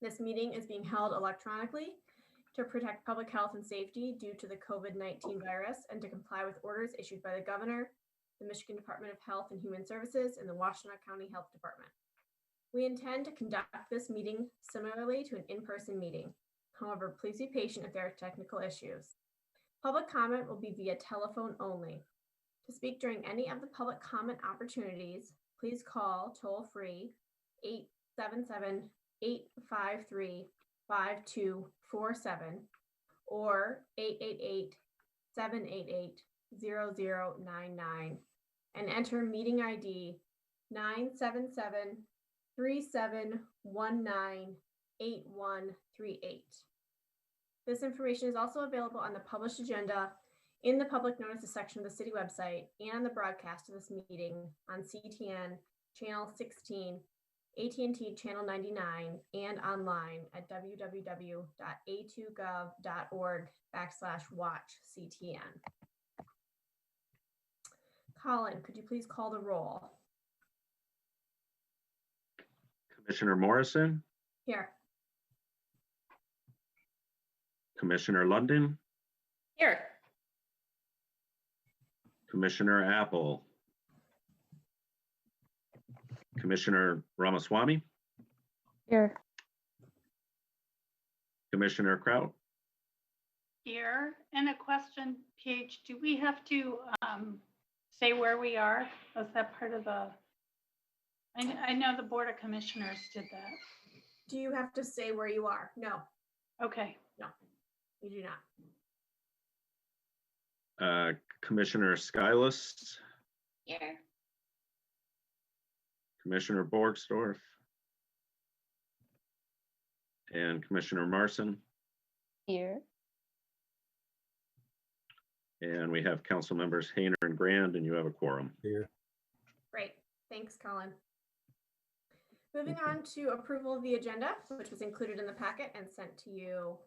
This meeting is being held electronically to protect public health and safety due to the COVID-19 virus and to comply with orders issued by the governor, the Michigan Department of Health and Human Services, and the Washtenaw County Health Department. We intend to conduct this meeting similarly to an in-person meeting. However, please be patient if there are technical issues. Public comment will be via telephone only. To speak during any of the public comment opportunities, please call toll-free 877-853-5247 or 888-788-0099 and enter meeting ID 977-3719-8138. This information is also available on the published agenda in the public notices section of the city website and the broadcast of this meeting on CTN channel 16, AT&T channel 99, and online at www.a2gov.org/watchctn. Colin, could you please call the roll? Commissioner Morrison? Here. Commissioner London? Here. Commissioner Apple? Commissioner Ramaswamy? Here. Commissioner Kraut? Here. And a question, PH, do we have to say where we are? Was that part of the, I know the Board of Commissioners did that. Do you have to say where you are? No. Okay. No, you do not. Commissioner Skylus? Here. Commissioner Borgsdorf? And Commissioner Marson? Here. And we have council members Hayner and Grand, and you have a quorum. Here. Great. Thanks, Colin. Moving on to approval of the agenda, which was included in the packet and sent to you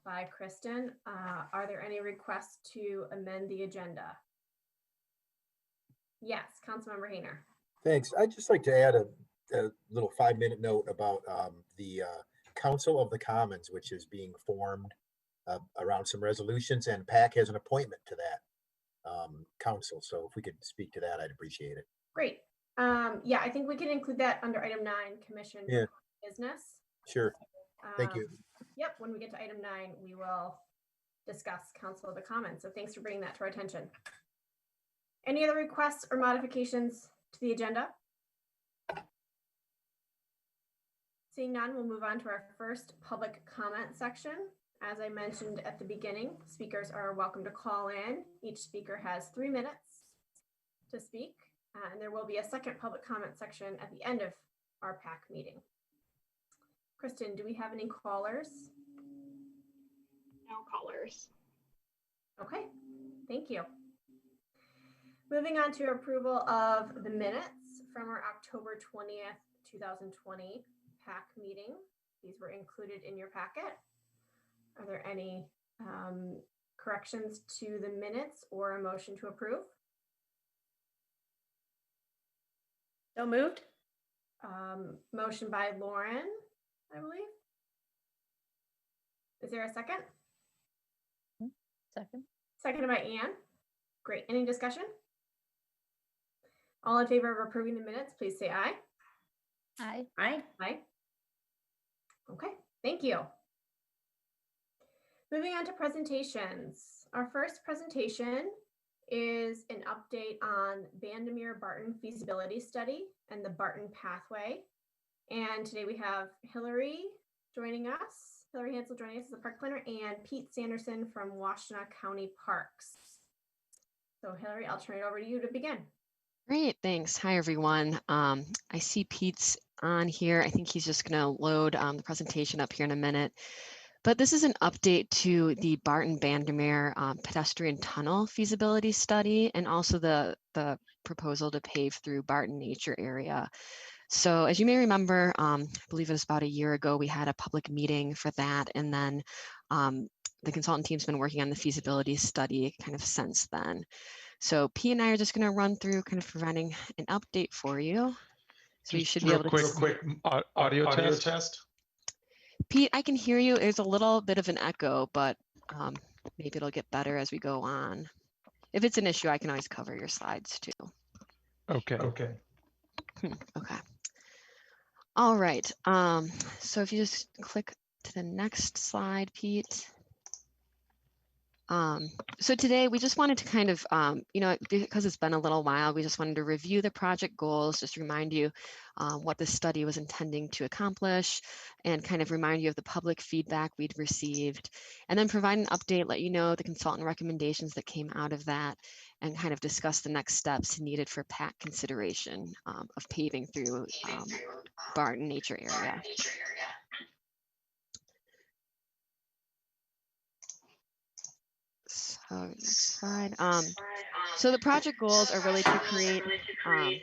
by Kristen. Are there any requests to amend the agenda? Yes, Councilmember Hayner. Thanks. I'd just like to add a little 5-minute note about the Council of the Commons, which is being formed around some resolutions, and PAC has an appointment to that council. So if we could speak to that, I'd appreciate it. Great. Yeah, I think we can include that under item 9, commission business. Sure. Thank you. Yep, when we get to item 9, we will discuss Council of the Commons. So thanks for bringing that to our attention. Any other requests or modifications to the agenda? Seeing none, we'll move on to our first public comment section. As I mentioned at the beginning, speakers are welcome to call in. Each speaker has 3 minutes to speak, and there will be a second public comment section at the end of our PAC meeting. Kristen, do we have any callers? No callers. Okay, thank you. Moving on to approval of the minutes from our October 20th, 2020 PAC meeting. These were included in your packet. Are there any corrections to the minutes or a motion to approve? So moved. Motion by Lauren, I believe. Is there a second? Second. Seconded by Anne. Great. Any discussion? All in favor of approving the minutes, please say aye. Aye. Aye. Aye. Okay, thank you. Moving on to presentations. Our first presentation is an update on Bandemer Barton feasibility study and the Barton pathway. And today we have Hillary joining us, Hillary Hansel joining us as a park planner, and Pete Sanderson from Washtenaw County Parks. So Hillary, I'll turn it over to you to begin. Great, thanks. Hi, everyone. I see Pete's on here. I think he's just going to load the presentation up here in a minute. But this is an update to the Barton-Bandemer pedestrian tunnel feasibility study and also the proposal to pave through Barton Nature Area. So as you may remember, I believe it was about a year ago, we had a public meeting for that. And then the consultant team's been working on the feasibility study kind of since then. So P and I are just going to run through kind of providing an update for you. So you should be able to quick audio test. Pete, I can hear you. There's a little bit of an echo, but maybe it'll get better as we go on. If it's an issue, I can always cover your slides too. Okay. Okay. Okay. All right. So if you just click to the next slide, Pete. So today we just wanted to kind of, because it's been a little while, we just wanted to review the project goals, just remind you what the study was intending to accomplish, and kind of remind you of the public feedback we'd received, and then provide an update, let you know the consultant recommendations that came out of that, and kind of discuss the next steps needed for PAC consideration of paving through Barton Nature Area. So next slide. So the project goals are really to create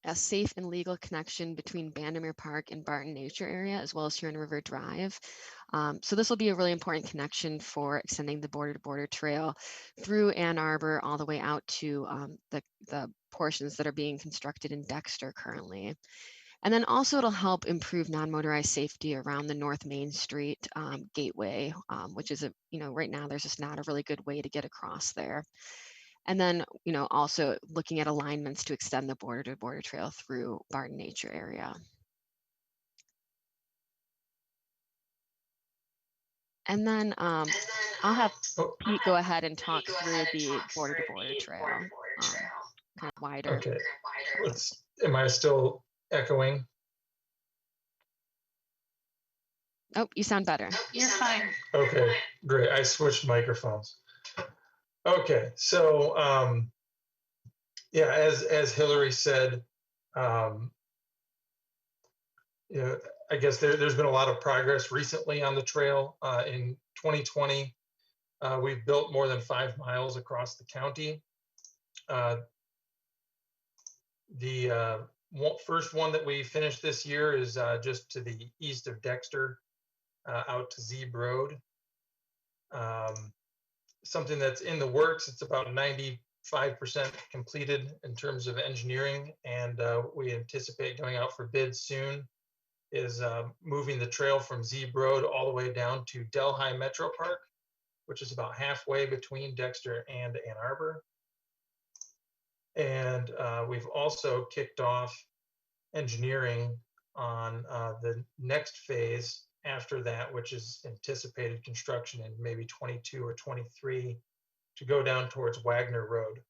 a safe and legal connection between Bandemer Park and Barton Nature Area, as well as Huron River Drive. So this will be a really important connection for extending the border-to-border trail through Ann Arbor all the way out to the portions that are being constructed in Dexter currently. And then also it'll help improve non-motorized safety around the North Main Street gateway, which is right now there's just not a really good way to get across there. And then, also looking at alignments to extend the border-to-border trail through Barton Nature Area. And then I'll have Pete go ahead and talk through the border-to-border trail, kind of wider. Okay. Am I still echoing? Oh, you sound better. You're fine. Okay, great. I switched microphones. Okay, so yeah, as Hillary said, I guess there's been a lot of progress recently on the trail. In 2020, we've built more than 5 miles across the county. The first one that we finished this year is just to the east of Dexter, out to Zeeb Road. Something that's in the works. It's about 95% completed in terms of engineering, and we anticipate going out for bids soon, is moving the trail from Zeeb Road all the way down to Delhi Metro Park, which is about halfway between Dexter and Ann Arbor. And we've also kicked off engineering on the next phase after that, which is anticipated construction in maybe 22 or 23 to go down towards Wagner Road.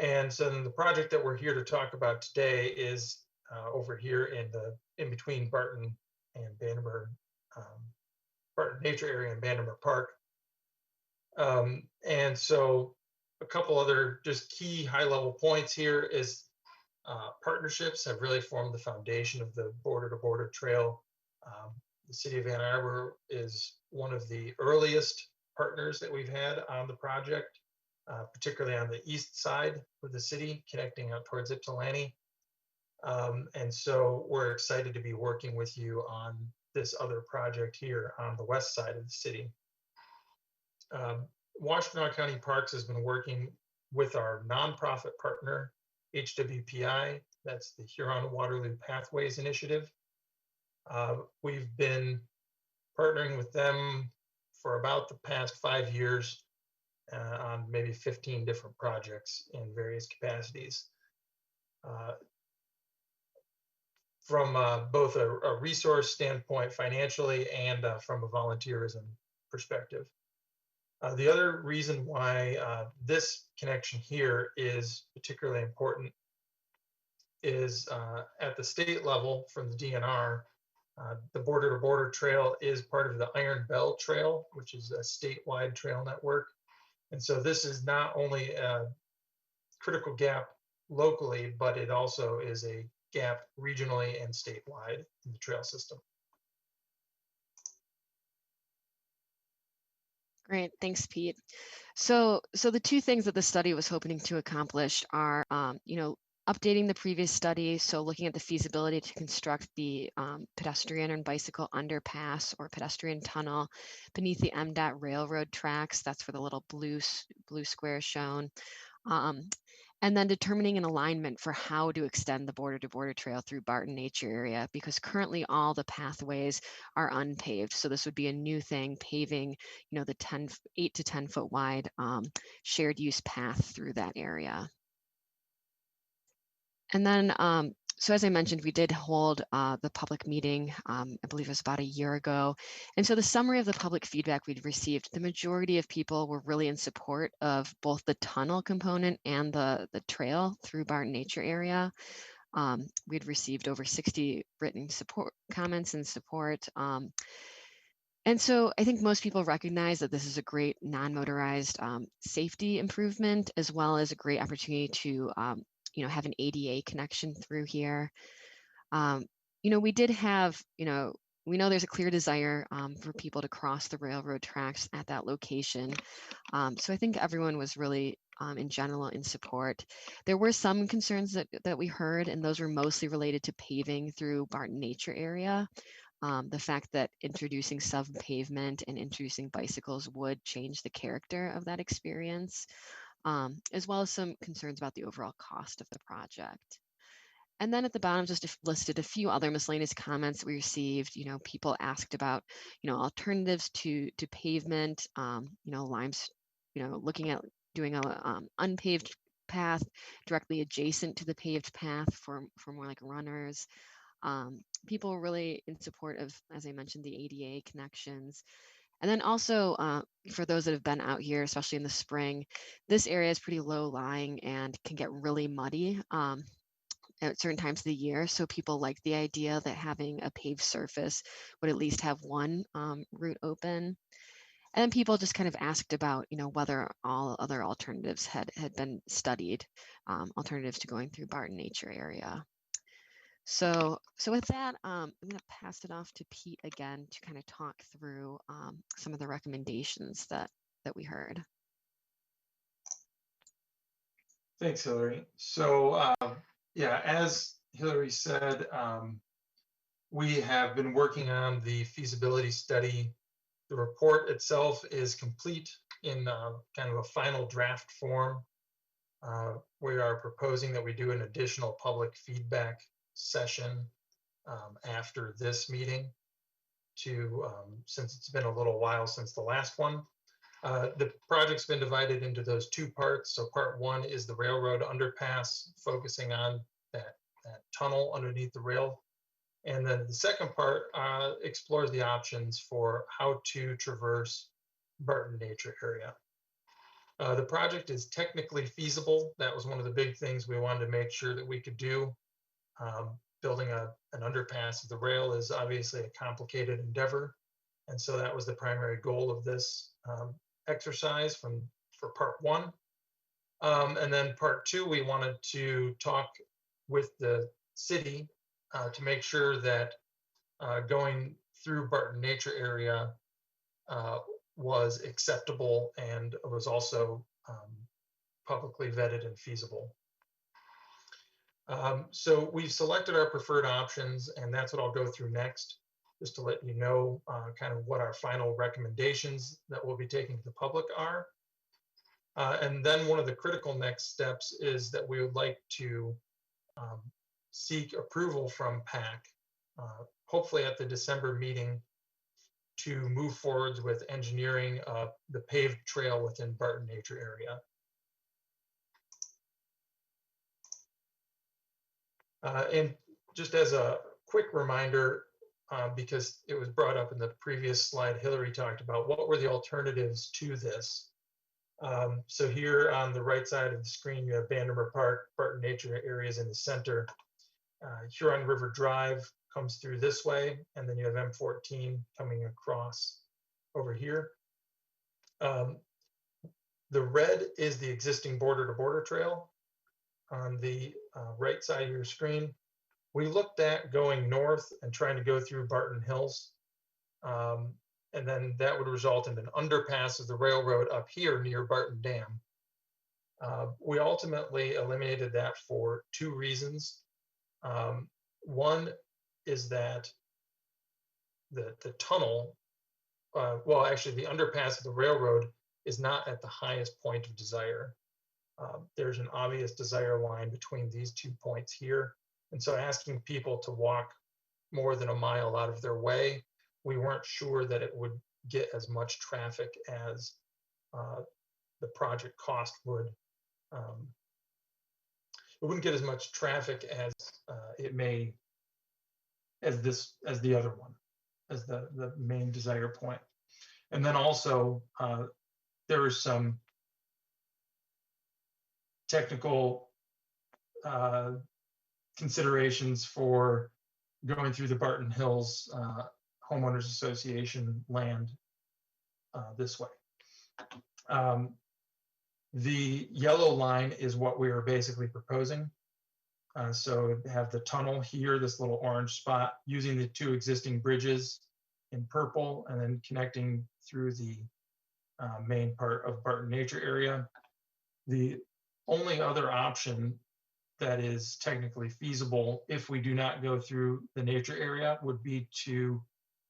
And so then the project that we're here to talk about today is over here in between Barton and Bandemer, Barton Nature Area and Bandemer Park. And so a couple other just key high-level points here is partnerships have really formed the foundation of the border-to-border trail. The city of Ann Arbor is one of the earliest partners that we've had on the project, particularly on the east side of the city, connecting out towards Ypsilanti. And so we're excited to be working with you on this other project here on the west side of the city. Washtenaw County Parks has been working with our nonprofit partner, HWPI, that's the Huron-Waterloo Pathways Initiative. We've been partnering with them for about the past 5 years on maybe 15 different projects in various capacities. From both a resource standpoint financially and from a volunteerism perspective. The other reason why this connection here is particularly important is at the state level from the DNR, the border-to-border trail is part of the Iron Bell Trail, which is a statewide trail network. And so this is not only a critical gap locally, but it also is a gap regionally and statewide in the trail system. Great, thanks, Pete. So the two things that the study was hoping to accomplish are, updating the previous study, so looking at the feasibility to construct the pedestrian and bicycle underpass or pedestrian tunnel beneath the MDOT railroad tracks. That's where the little blue square is shown. and then determining an alignment for how to extend the border-to-border trail through Barton Nature Area, because currently all the pathways are unpaved. So this would be a new thing, paving, the 8 to 10 foot wide shared use path through that area. And then, so as I mentioned, we did hold the public meeting, I believe it was about a year ago. And so the summary of the public feedback we'd received, the majority of people were really in support of both the tunnel component and the trail through Barton Nature Area. We'd received over 60 written support comments and support. And so I think most people recognize that this is a great non-motorized safety improvement, as well as a great opportunity to have an ADA connection through here. We did have, we know there's a clear desire for people to cross the railroad tracks at that location. So I think everyone was really, in general, in support. There were some concerns that we heard, and those were mostly related to paving through Barton Nature Area. The fact that introducing sub-pavement and introducing bicycles would change the character of that experience, as well as some concerns about the overall cost of the project. And then at the bottom, just listed a few other miscellaneous comments we received. People asked about, alternatives to pavement, limes, looking at doing a unpaved path directly adjacent to the paved path for more like runners. People were really in support of, as I mentioned, the ADA connections. And then also, for those that have been out here, especially in the spring, this area is pretty low lying and can get really muddy at certain times of the year. So people like the idea that having a paved surface would at least have one route open. And then people just kind of asked about, whether all other alternatives had been studied, alternatives to going through Barton Nature Area. So with that, I'm going to pass it off to Pete again to kind of talk through some of the recommendations that we heard. Thanks, Hillary. So yeah, as Hillary said, we have been working on the feasibility study. The report itself is complete in kind of a final draft form. We are proposing that we do an additional public feedback session after this meeting since it's been a little while since the last one. The project's been divided into those two parts. So part one is the railroad underpass, focusing on that tunnel underneath the rail. And then the second part explores the options for how to traverse Barton Nature Area. The project is technically feasible. That was one of the big things we wanted to make sure that we could do. Building an underpass of the rail is obviously a complicated endeavor. And so that was the primary goal of this exercise for part one. And then part two, we wanted to talk with the city to make sure that going through Barton Nature Area was acceptable and was also publicly vetted and feasible. So we've selected our preferred options, and that's what I'll go through next, just to let you know kind of what our final recommendations that we'll be taking to the public are. And then one of the critical next steps is that we would like to seek approval from PAC, hopefully at the December meeting, to move forwards with engineering the paved trail within Barton Nature Area. And just as a quick reminder, because it was brought up in the previous slide Hillary talked about, what were the alternatives to this? So here on the right side of the screen, you have Bandemer Park, Barton Nature Areas in the center. Huron River Drive comes through this way, and then you have M14 coming across over here. The red is the existing border-to-border trail. On the right side of your screen, we looked at going north and trying to go through Barton Hills. And then that would result in an underpass of the railroad up here near Barton Dam. We ultimately eliminated that for two reasons. One is that the tunnel, well, actually the underpass of the railroad is not at the highest point of desire. there's an obvious desire line between these 2 points here. And so asking people to walk more than a mile out of their way, we weren't sure that it would get as much traffic as the project cost would. It wouldn't get as much traffic as it may, as the other one, as the main desire point. And then also there was some technical considerations for going through the Barton Hills Homeowners Association land this way. The yellow line is what we are basically proposing. So have the tunnel here, this little orange spot, using the 2 existing bridges in purple, and then connecting through the main part of Barton Nature Area. The only other option that is technically feasible, if we do not go through the nature area, would be to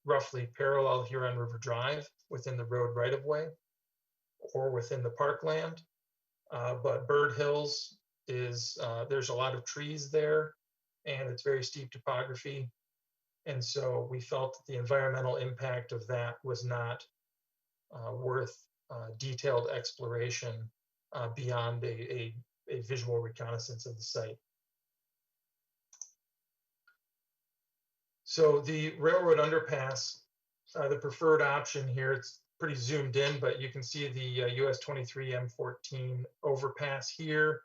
roughly parallel Huron River Drive within the road right-of-way or within the parkland. But Bird Hills is, there's a lot of trees there, and it's very steep topography. And so we felt that the environmental impact of that was not worth detailed exploration beyond a visual reconnaissance of the site. So the railroad underpass, the preferred option here, it's pretty zoomed in, but you can see the US 23 M14 overpass here.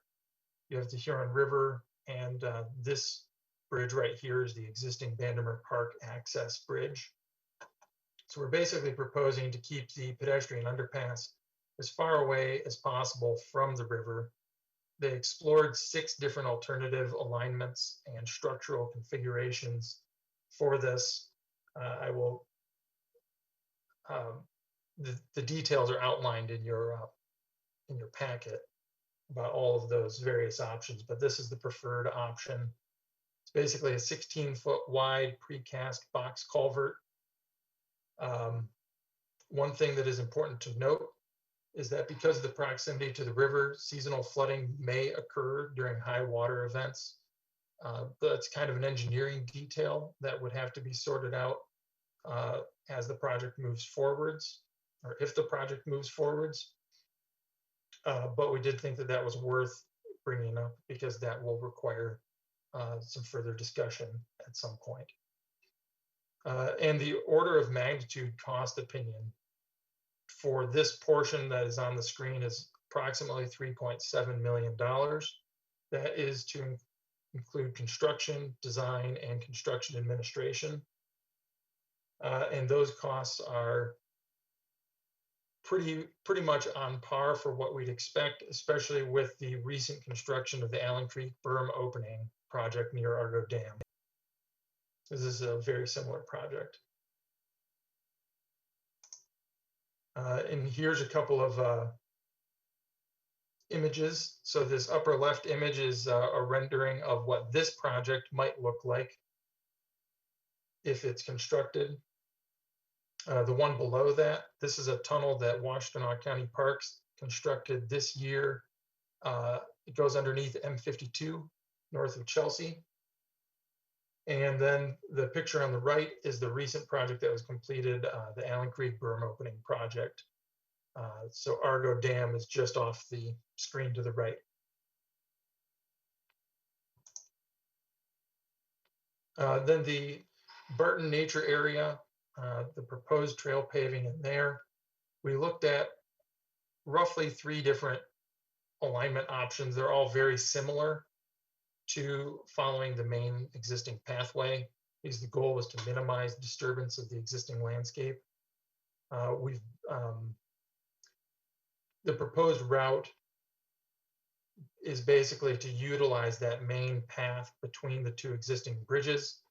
You have the Huron River, and this bridge right here is the existing Bandemer Park access bridge. So we're basically proposing to keep the pedestrian underpass as far away as possible from the river. They explored 6 different alternative alignments and structural configurations for this. I will, the details are outlined in your packet about all of those various options, but this is the preferred option. It's basically a 16-foot wide precast box culvert. One thing that is important to note is that because of the proximity to the river, seasonal flooding may occur during high water events. That's kind of an engineering detail that would have to be sorted out as the project moves forwards, or if the project moves forwards. But we did think that that was worth bringing up because that will require some further discussion at some point. And the order of magnitude cost opinion for this portion that is on the screen is approximately $3.7 million. That is to include construction, design, and construction administration. And those costs are pretty much on par for what we'd expect, especially with the recent construction of the Allen Creek berm opening project near Argo Dam. This is a very similar project. And here's a couple of images. So this upper left image is a rendering of what this project might look like if it's constructed. The one below that, this is a tunnel that Washtenaw County Parks constructed this year. It goes underneath M52 north of Chelsea. And then the picture on the right is the recent project that was completed, the Allen Creek berm opening project. So Argo Dam is just off the screen to the right. Then the Barton Nature Area, the proposed trail paving in there. We looked at roughly 3 different alignment options. They're all very similar to following the main existing pathway, because the goal was to minimize disturbance of the existing landscape. The proposed route is basically to utilize that main path between the 2 existing bridges,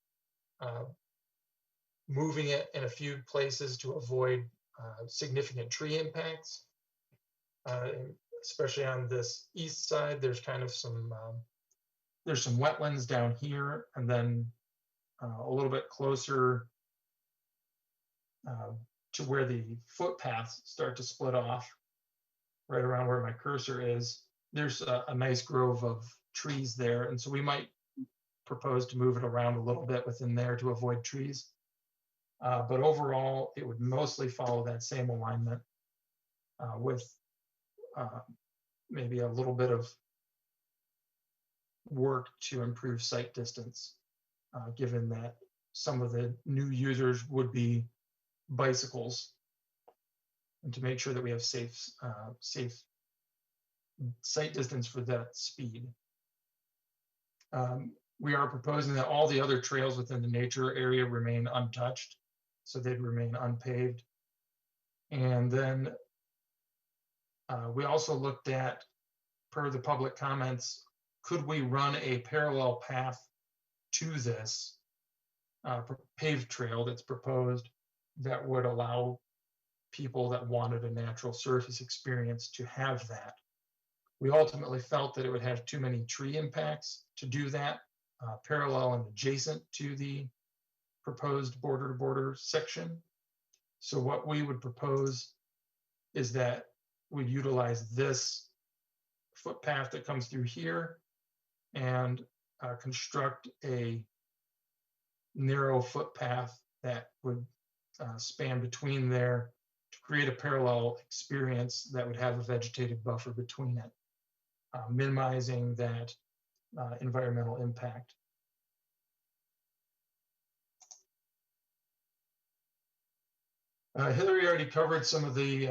moving it in a few places to avoid significant tree impacts. Especially on this east side, there's kind of some wetlands down here, and then a little bit closer to where the footpaths start to split off, right around where my cursor is. there's a nice grove of trees there. And so we might propose to move it around a little bit within there to avoid trees. But overall, it would mostly follow that same alignment with maybe a little bit of work to improve sight distance, given that some of the new users would be bicycles, and to make sure that we have safe sight distance for that speed. We are proposing that all the other trails within the nature area remain untouched, so they'd remain unpaved. And then we also looked at, per the public comments, could we run a parallel path to this paved trail that's proposed that would allow people that wanted a natural surface experience to have that. We ultimately felt that it would have too many tree impacts to do that, parallel and adjacent to the proposed border-to-border section. So what we would propose is that we utilize this footpath that comes through here and construct a narrow footpath that would span between there to create a parallel experience that would have a vegetated buffer between it, minimizing that environmental impact. Hillary already covered some of the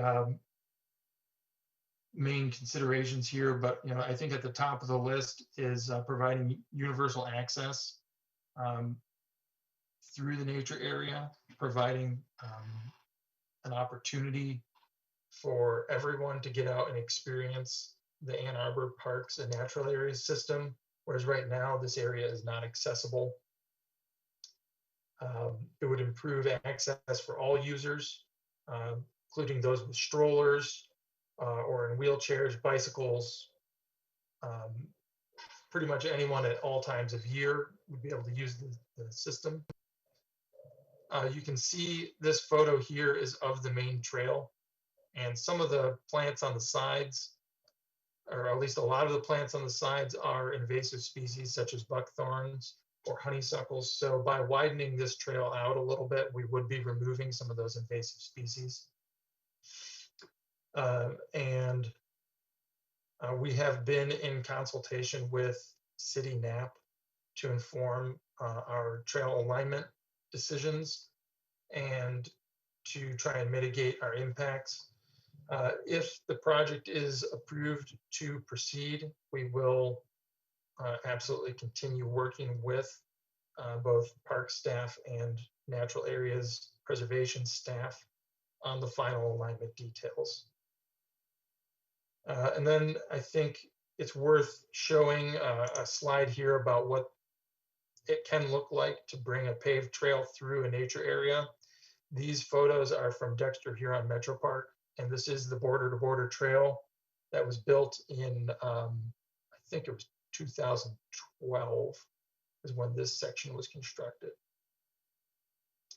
main considerations here, but I think at the top of the list is providing universal access through the nature area, providing an opportunity for everyone to get out and experience the Ann Arbor Parks and Natural Areas system, whereas right now this area is not accessible. It would improve access for all users, including those with strollers or in wheelchairs, bicycles. Pretty much anyone at all times of year would be able to use the system. You can see this photo here is of the main trail, and some of the plants on the sides, or at least a lot of the plants on the sides, are invasive species such as buckthorns or honeysuckles. So by widening this trail out a little bit, we would be removing some of those invasive species. We have been in consultation with City Nap to inform our trail alignment decisions and to try and mitigate our impacts. If the project is approved to proceed, we will absolutely continue working with both park staff and natural areas preservation staff on the final alignment details. And then I think it's worth showing a slide here about what it can look like to bring a paved trail through a nature area. These photos are from Dexter Huron Metro Park, and this is the border-to-border trail that was built in, I think it was 2012 is when this section was constructed.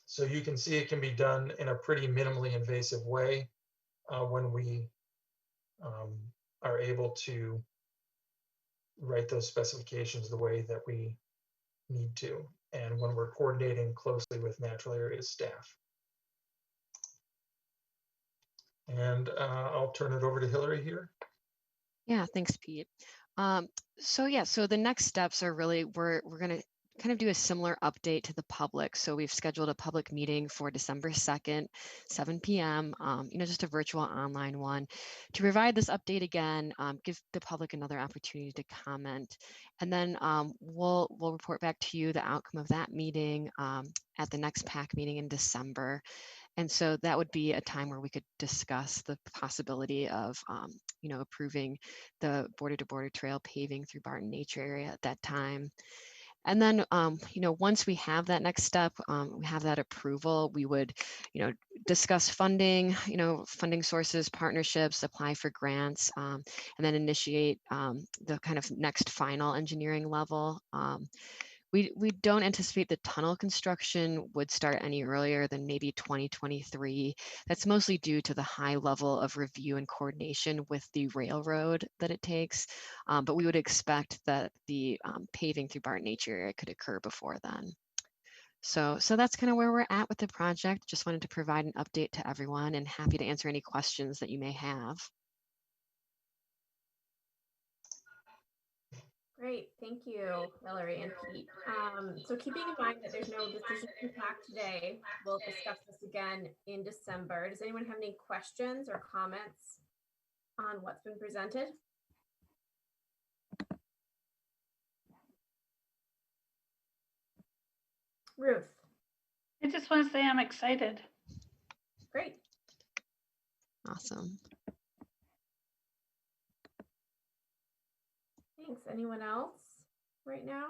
So you can see it can be done in a pretty minimally invasive way when we are able to write those specifications the way that we need to, and when we're coordinating closely with natural areas staff. And I'll turn it over to Hillary here. Yeah, thanks, Pete. So the next steps are really, we're going to kind of do a similar update to the public. So we've scheduled a public meeting for December 2nd, 7 p.m., just a virtual online one, to provide this update again, give the public another opportunity to comment. And then we'll report back to you the outcome of that meeting at the next PAC meeting in December. And so that would be a time where we could discuss the possibility of, approving the border-to-border trail paving through Barton Nature Area at that time. And then, once we have that next step, we have that approval, we would, discuss funding, funding sources, partnerships, apply for grants, and then initiate the kind of next final engineering level. We don't anticipate the tunnel construction would start any earlier than maybe 2023. That's mostly due to the high level of review and coordination with the railroad that it takes. But we would expect that the paving through Barton-Bandemer area could occur before then. So that's kind of where we're at with the project. Just wanted to provide an update to everyone and happy to answer any questions that you may have. Great, thank you, Hillary and Pete. So keeping in mind that there's no decision impact today, we'll discuss this again in December. Does anyone have any questions or comments on what's been presented? Ruth. I just want to say I'm excited. Great. Awesome. Thanks. Anyone else right now?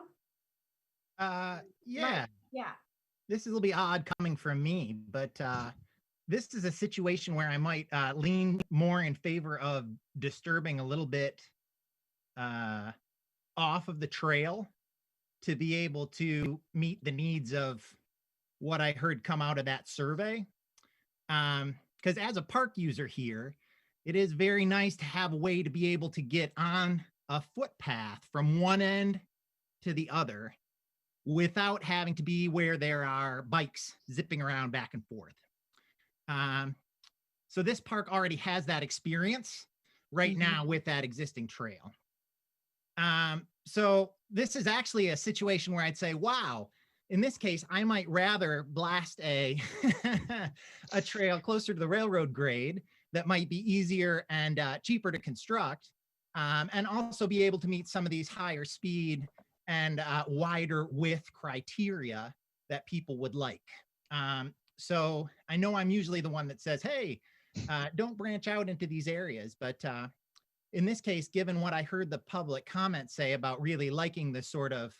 Yeah, Mike, yeah. this will be odd coming from me, but this is a situation where I might lean more in favor of disturbing a little bit off of the trail to be able to meet the needs of what I heard come out of that survey. Because as a park user here, it is very nice to have a way to be able to get on a footpath from one end to the other without having to be where there are bikes zipping around back and forth. So this park already has that experience right now with that existing trail. So this is actually a situation where I'd say, wow, in this case, I might rather blast a a trail closer to the railroad grade that might be easier and cheaper to construct, and also be able to meet some of these higher speed and wider width criteria that people would like. So I know I'm usually the one that says, hey, don't branch out into these areas, but in this case, given what I heard the public comments say about really liking this sort of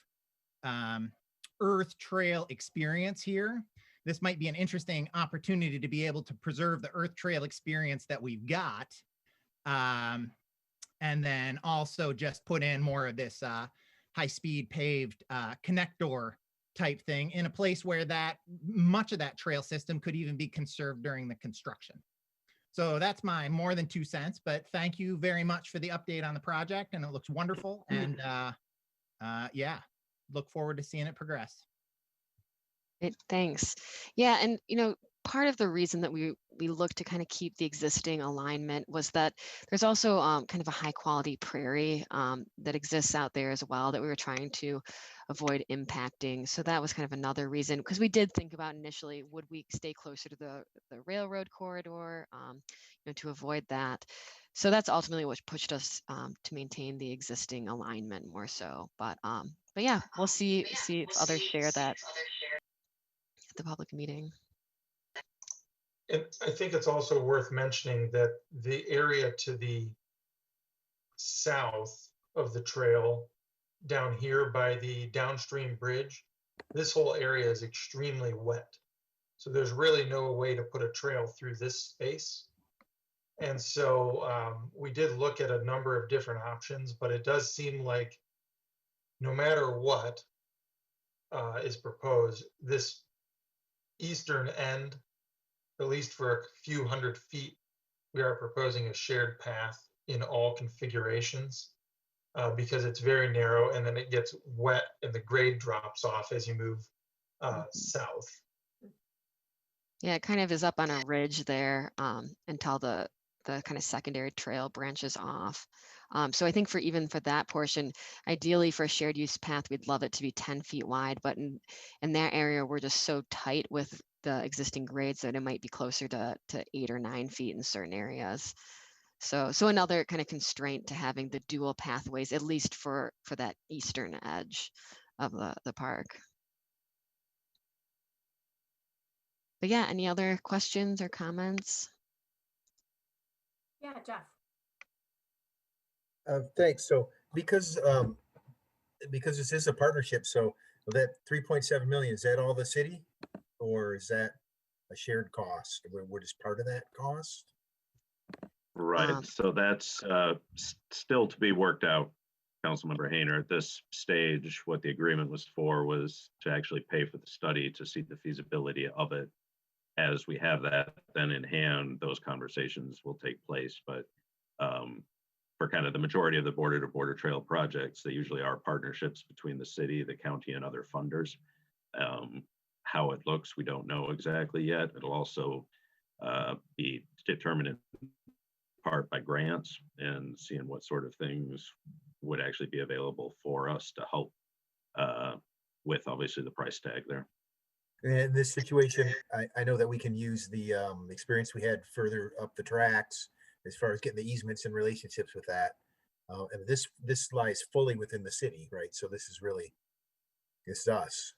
earth trail experience here, this might be an interesting opportunity to be able to preserve the earth trail experience that we've got. And then also just put in more of this high-speed paved connector type thing in a place where that much of that trail system could even be conserved during the construction. So that's my more than 2 cents, but thank you very much for the update on the project, and it looks wonderful. And yeah, look forward to seeing it progress. Thanks. Yeah, and part of the reason that we look to kind of keep the existing alignment was that there's also kind of a high quality prairie that exists out there as well that we were trying to avoid impacting. So that was kind of another reason, because we did think about initially, would we stay closer to the railroad corridor to avoid that. So that's ultimately what pushed us to maintain the existing alignment more so. But yeah, we'll see if others share that at the public meeting. And I think it's also worth mentioning that the area to the south of the trail down here by the downstream bridge, this whole area is extremely wet. So there's really no way to put a trail through this space. And so we did look at a number of different options, but it does seem like no matter what is proposed, this eastern end, at least for a few hundred feet, we are proposing a shared path in all configurations because it's very narrow, and then it gets wet and the grade drops off as you move south. Yeah, it kind of is up on a ridge there until the kind of secondary trail branches off. So I think even for that portion, ideally for a shared use path, we'd love it to be 10 feet wide, but in that area, we're just so tight with the existing grades that it might be closer to 8 or 9 feet in certain areas. So another kind of constraint to having the dual pathways, at least for that eastern edge of the park. But yeah, any other questions or comments? Yeah, Jeff. Thanks. So because this is a partnership, so that 3.7 million, is that all the city, or is that a shared cost? We're just part of that cost? Right. So that's still to be worked out. Councilmember Hayner, at this stage, what the agreement was for was to actually pay for the study to see the feasibility of it. As we have that then in hand, those conversations will take place. But for kind of the majority of the border to border trail projects, they usually are partnerships between the city, the county, and other funders. How it looks, we don't know exactly yet. It'll also be determined in part by grants and seeing what sort of things would actually be available for us to help with obviously the price tag there. In this situation, I know that we can use the experience we had further up the tracks as far as getting the easements and relationships with that. And this lies fully within the city, right? So this is really, it's us.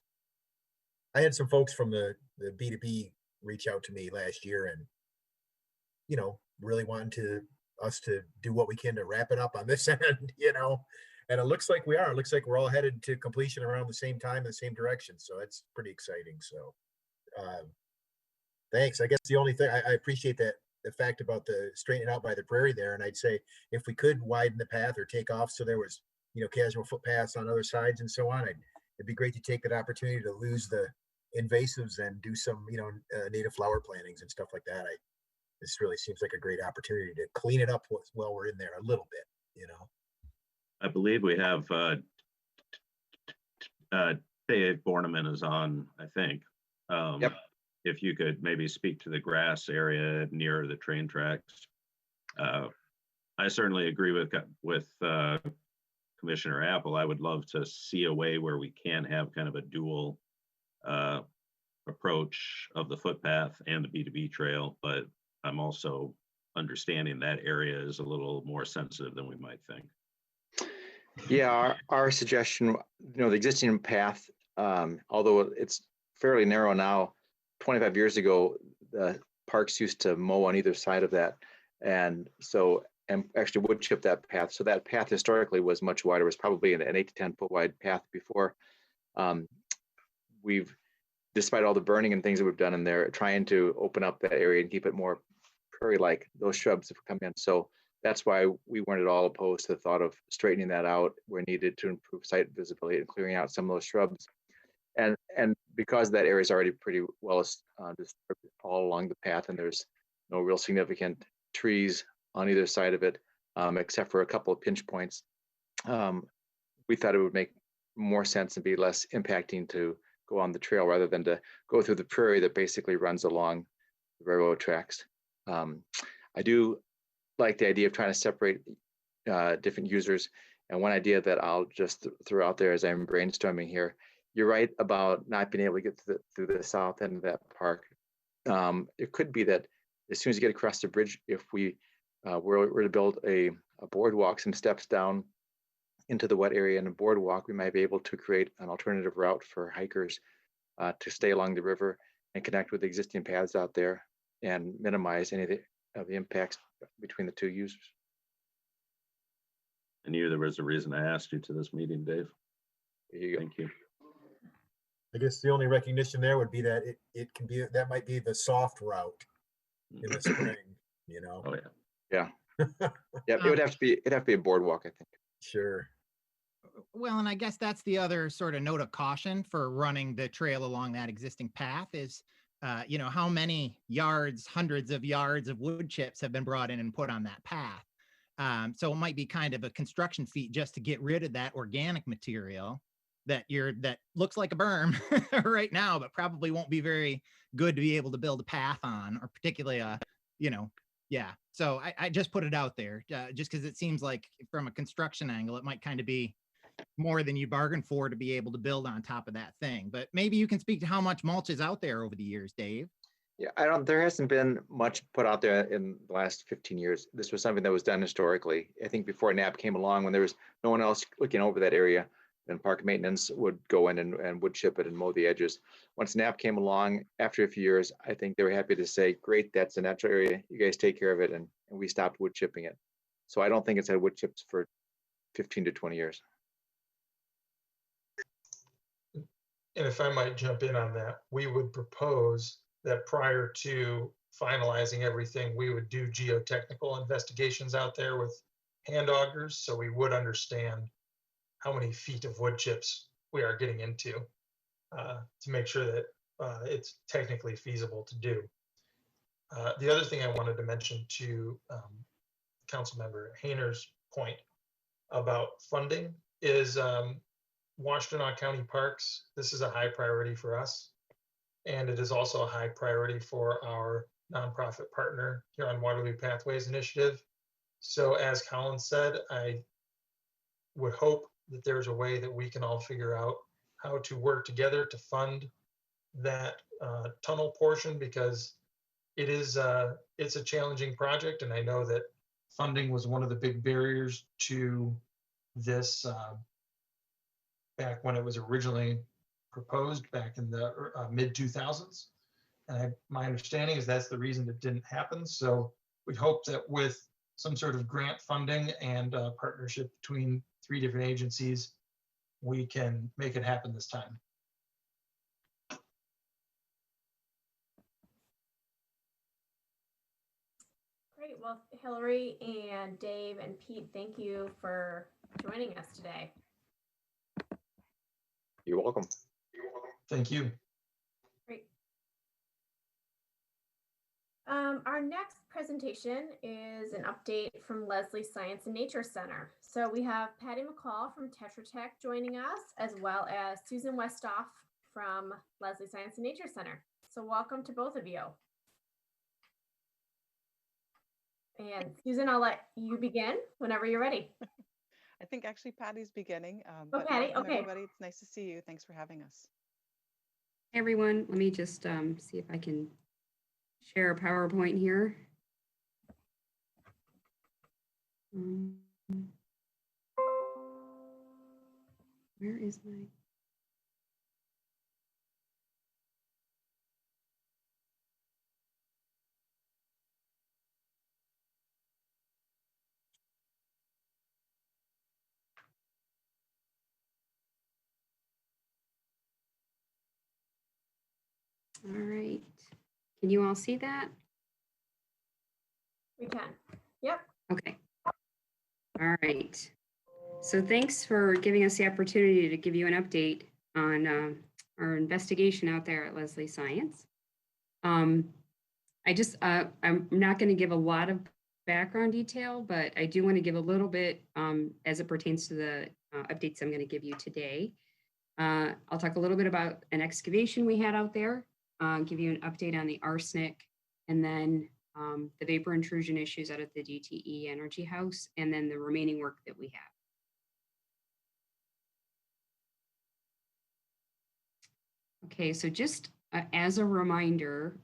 I had some folks from the B2B reach out to me last year and, really wanting us to do what we can to wrap it up on this end, and it looks like we are. It looks like we're all headed to completion around the same time in the same direction. So it's pretty exciting. So thanks. I guess the only thing I appreciate that the fact about the straightening out by the prairie there. And I'd say if we could widen the path or take off so there was, casual footpaths on other sides and so on, it'd be great to take that opportunity to lose the invasives and do some, native flower plantings and stuff like that. This really seems like a great opportunity to clean it up while we're in there a little bit, I believe we have Dave Borneman is on, I think. Yep. If you could maybe speak to the grass area near the train tracks. I certainly agree with Commissioner Apple. I would love to see a way where we can have kind of a dual approach of the footpath and the B2B trail, but I'm also understanding that area is a little more sensitive than we might think. Yeah, our suggestion, the existing path, although it's fairly narrow now, 25 years ago, the parks used to mow on either side of that. And actually would chip that path. So that path historically was much wider. It was probably an 8 to 10 foot wide path before. We've, despite all the burning and things that we've done in there, trying to open up that area and keep it more prairie-like, those shrubs have come in. So that's why we weren't at all opposed to the thought of straightening that out where needed to improve site visibility and clearing out some of those shrubs. And because that area is already pretty well disturbed all along the path, and there's no real significant trees on either side of it, except for a couple of pinch points, we thought it would make more sense and be less impacting to go on the trail rather than to go through the prairie that basically runs along the railroad tracks. I do like the idea of trying to separate different users. And one idea that I'll just throw out there as I'm brainstorming here, you're right about not being able to get through the south end of that park. It could be that as soon as you get across the bridge, if we were to build a boardwalk, some steps down into the wet area and a boardwalk, we might be able to create an alternative route for hikers to stay along the river and connect with the existing paths out there and minimize any of the impacts between the two users. I knew there was a reason I asked you to this meeting, Dave. There you go. Thank you. I guess the only recognition there would be that it can be, that might be the soft route in the spring, Oh Yeah. Yeah, it'd have to be a boardwalk, I think. Sure. Well, and I guess that's the other sort of note of caution for running the trail along that existing path is, how many yards, hundreds of yards of wood chips have been brought in and put on that path. So it might be kind of a construction feat just to get rid of that organic material that looks like a berm right now, but probably won't be very good to be able to build a path on, or particularly yeah. So I just put it out there just because it seems like from a construction angle, it might kind of be more than you bargained for to be able to build on top of that thing. But maybe you can speak to how much mulch is out there over the years, Dave. Yeah, there hasn't been much put out there in the last 15 years. This was something that was done historically. I think before NAP came along, when there was no one else looking over that area, then park maintenance would go in and would chip it and mow the edges. Once NAP came along, after a few years, I think they were happy to say, great, that's a natural area. You guys take care of it. And we stopped wood chipping it. So I don't think it's had wood chips for 15 to 20 years. And if I might jump in on that, we would propose that prior to finalizing everything, we would do geotechnical investigations out there with hand augers, so we would understand how many feet of wood chips we are getting into to make sure that it's technically feasible to do. The other thing I wanted to mention to Councilmember Hayner's point about funding is Washtenaw County Parks. This is a high priority for us. And it is also a high priority for our nonprofit partner here on Waterloo Pathways Initiative. So as Colin said, I would hope that there's a way that we can all figure out how to work together to fund that tunnel portion, because it is it's a challenging project, and I know that funding was one of the big barriers to this back when it was originally proposed back in the mid 2000s. And my understanding is that's the reason it didn't happen. So we hope that with some sort of grant funding and partnership between 3 different agencies, we can make it happen this time. Great. Well, Hillary and Dave and Pete, thank you for joining us today. You're welcome. Thank you. Great. Our next presentation is an update from Leslie Science and Nature Center. So we have Patty McCall from Tetra Tech joining us, as well as Susan Westoff from Leslie Science and Nature Center. So welcome to both of you. And Susan, I'll let you begin whenever you're ready. I think actually Patty's beginning. Oh, Patty, welcome, okay. everybody. It's nice to see you. Thanks for having us. Hey everyone, let me just see if I can share a PowerPoint here. Where is my? All right, can you all see that? We can. Yep. Okay. All right. So thanks for giving us the opportunity to give you an update on our investigation out there at Leslie Science. I'm not going to give a lot of background detail, but I do want to give a little bit as it pertains to the updates I'm going to give you today. I'll talk a little bit about an excavation we had out there, give you an update on the arsenic, and then the vapor intrusion issues out at the DTE Energy House, and then the remaining work that we have. Okay, so just as a reminder,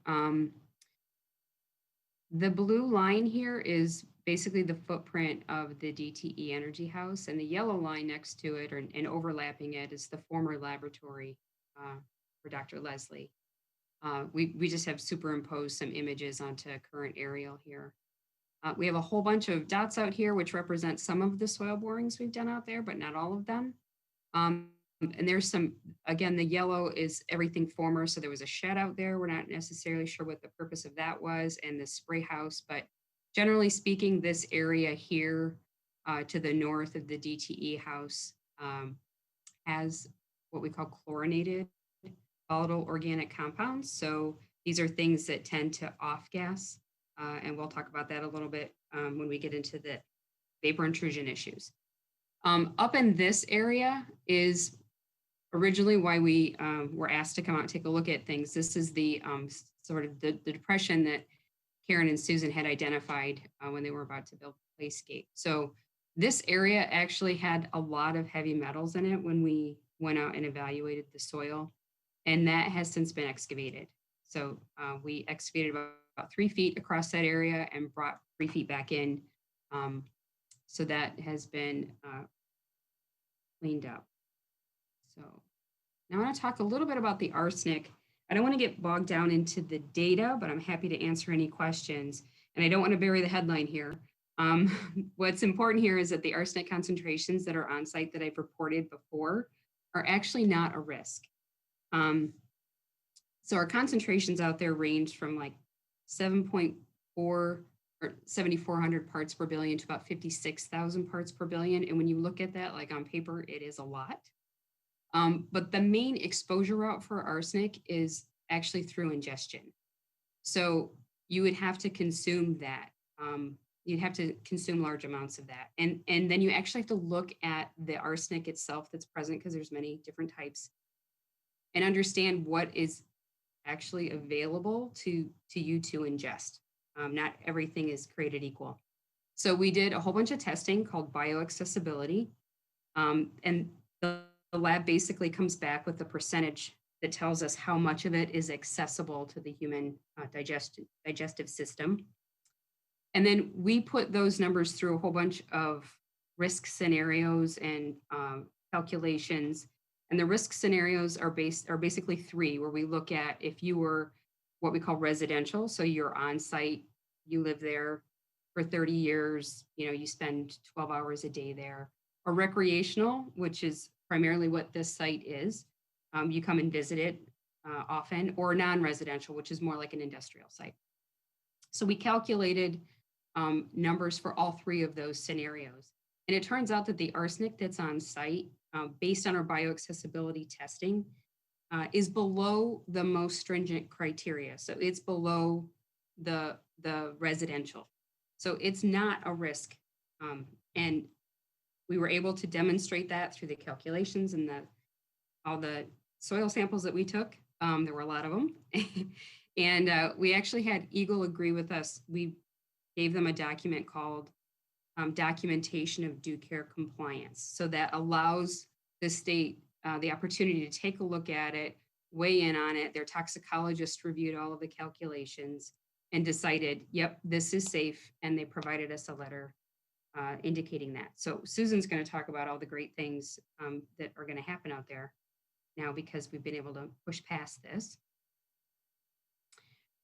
the blue line here is basically the footprint of the DTE Energy House, and the yellow line next to it and overlapping it is the former laboratory for Dr. Leslie. We just have superimposed some images onto current aerial here. We have a whole bunch of dots out here, which represent some of the soil borings we've done out there, but not all of them. And there's some, again, the yellow is everything former. So there was a shed out there. We're not necessarily sure what the purpose of that was, and the spray house. But generally speaking, this area here to the north of the DTE house has what we call chlorinated volatile organic compounds. So these are things that tend to off gas. And we'll talk about that a little bit when we get into the vapor intrusion issues. Up in this area is originally why we were asked to come out and take a look at things. This is the sort of the depression that Karen and Susan had identified when they were about to build the playscape. So this area actually had a lot of heavy metals in it when we went out and evaluated the soil, and that has since been excavated. So we excavated about 3 feet across that area and brought 3 feet back in. So that has been cleaned up. So now I want to talk a little bit about the arsenic. I don't want to get bogged down into the data, but I'm happy to answer any questions. And I don't want to bury the headline here. What's important here is that the arsenic concentrations that are on site that I've reported before are actually not a risk. So our concentrations out there range from like 7.4 or 7,400 parts per billion to about 56,000 parts per billion. And when you look at that, like on paper, it is a lot. But the main exposure route for arsenic is actually through ingestion. So you would have to consume that. You'd have to consume large amounts of that. And then you actually have to look at the arsenic itself that's present, because there's many different types, and understand what is actually available to you to ingest. Not everything is created equal. So we did a whole bunch of testing called bioaccessibility. And the lab basically comes back with a percentage that tells us how much of it is accessible to the human digestive system. And then we put those numbers through a whole bunch of risk scenarios and calculations. And the risk scenarios are basically three, where we look at if you were what we call residential. So you're on site, you live there for 30 years, you spend 12 hours a day there. Or recreational, which is primarily what this site is. You come and visit it often, or non-residential, which is more like an industrial site. So we calculated numbers for all three of those scenarios. And it turns out that the arsenic that's on site, based on our bioaccessibility testing, is below the most stringent criteria. So it's below the residential. So it's not a risk. And we were able to demonstrate that through the calculations and all the soil samples that we took. There were a lot of them. And we actually had Eagle agree with us. We gave them a document called Documentation of Due Care Compliance. So that allows the state the opportunity to take a look at it, weigh in on it. Their toxicologist reviewed all of the calculations and decided, yep, this is safe. And they provided us a letter indicating that. So Susan's going to talk about all the great things that are going to happen out there now, because we've been able to push past this.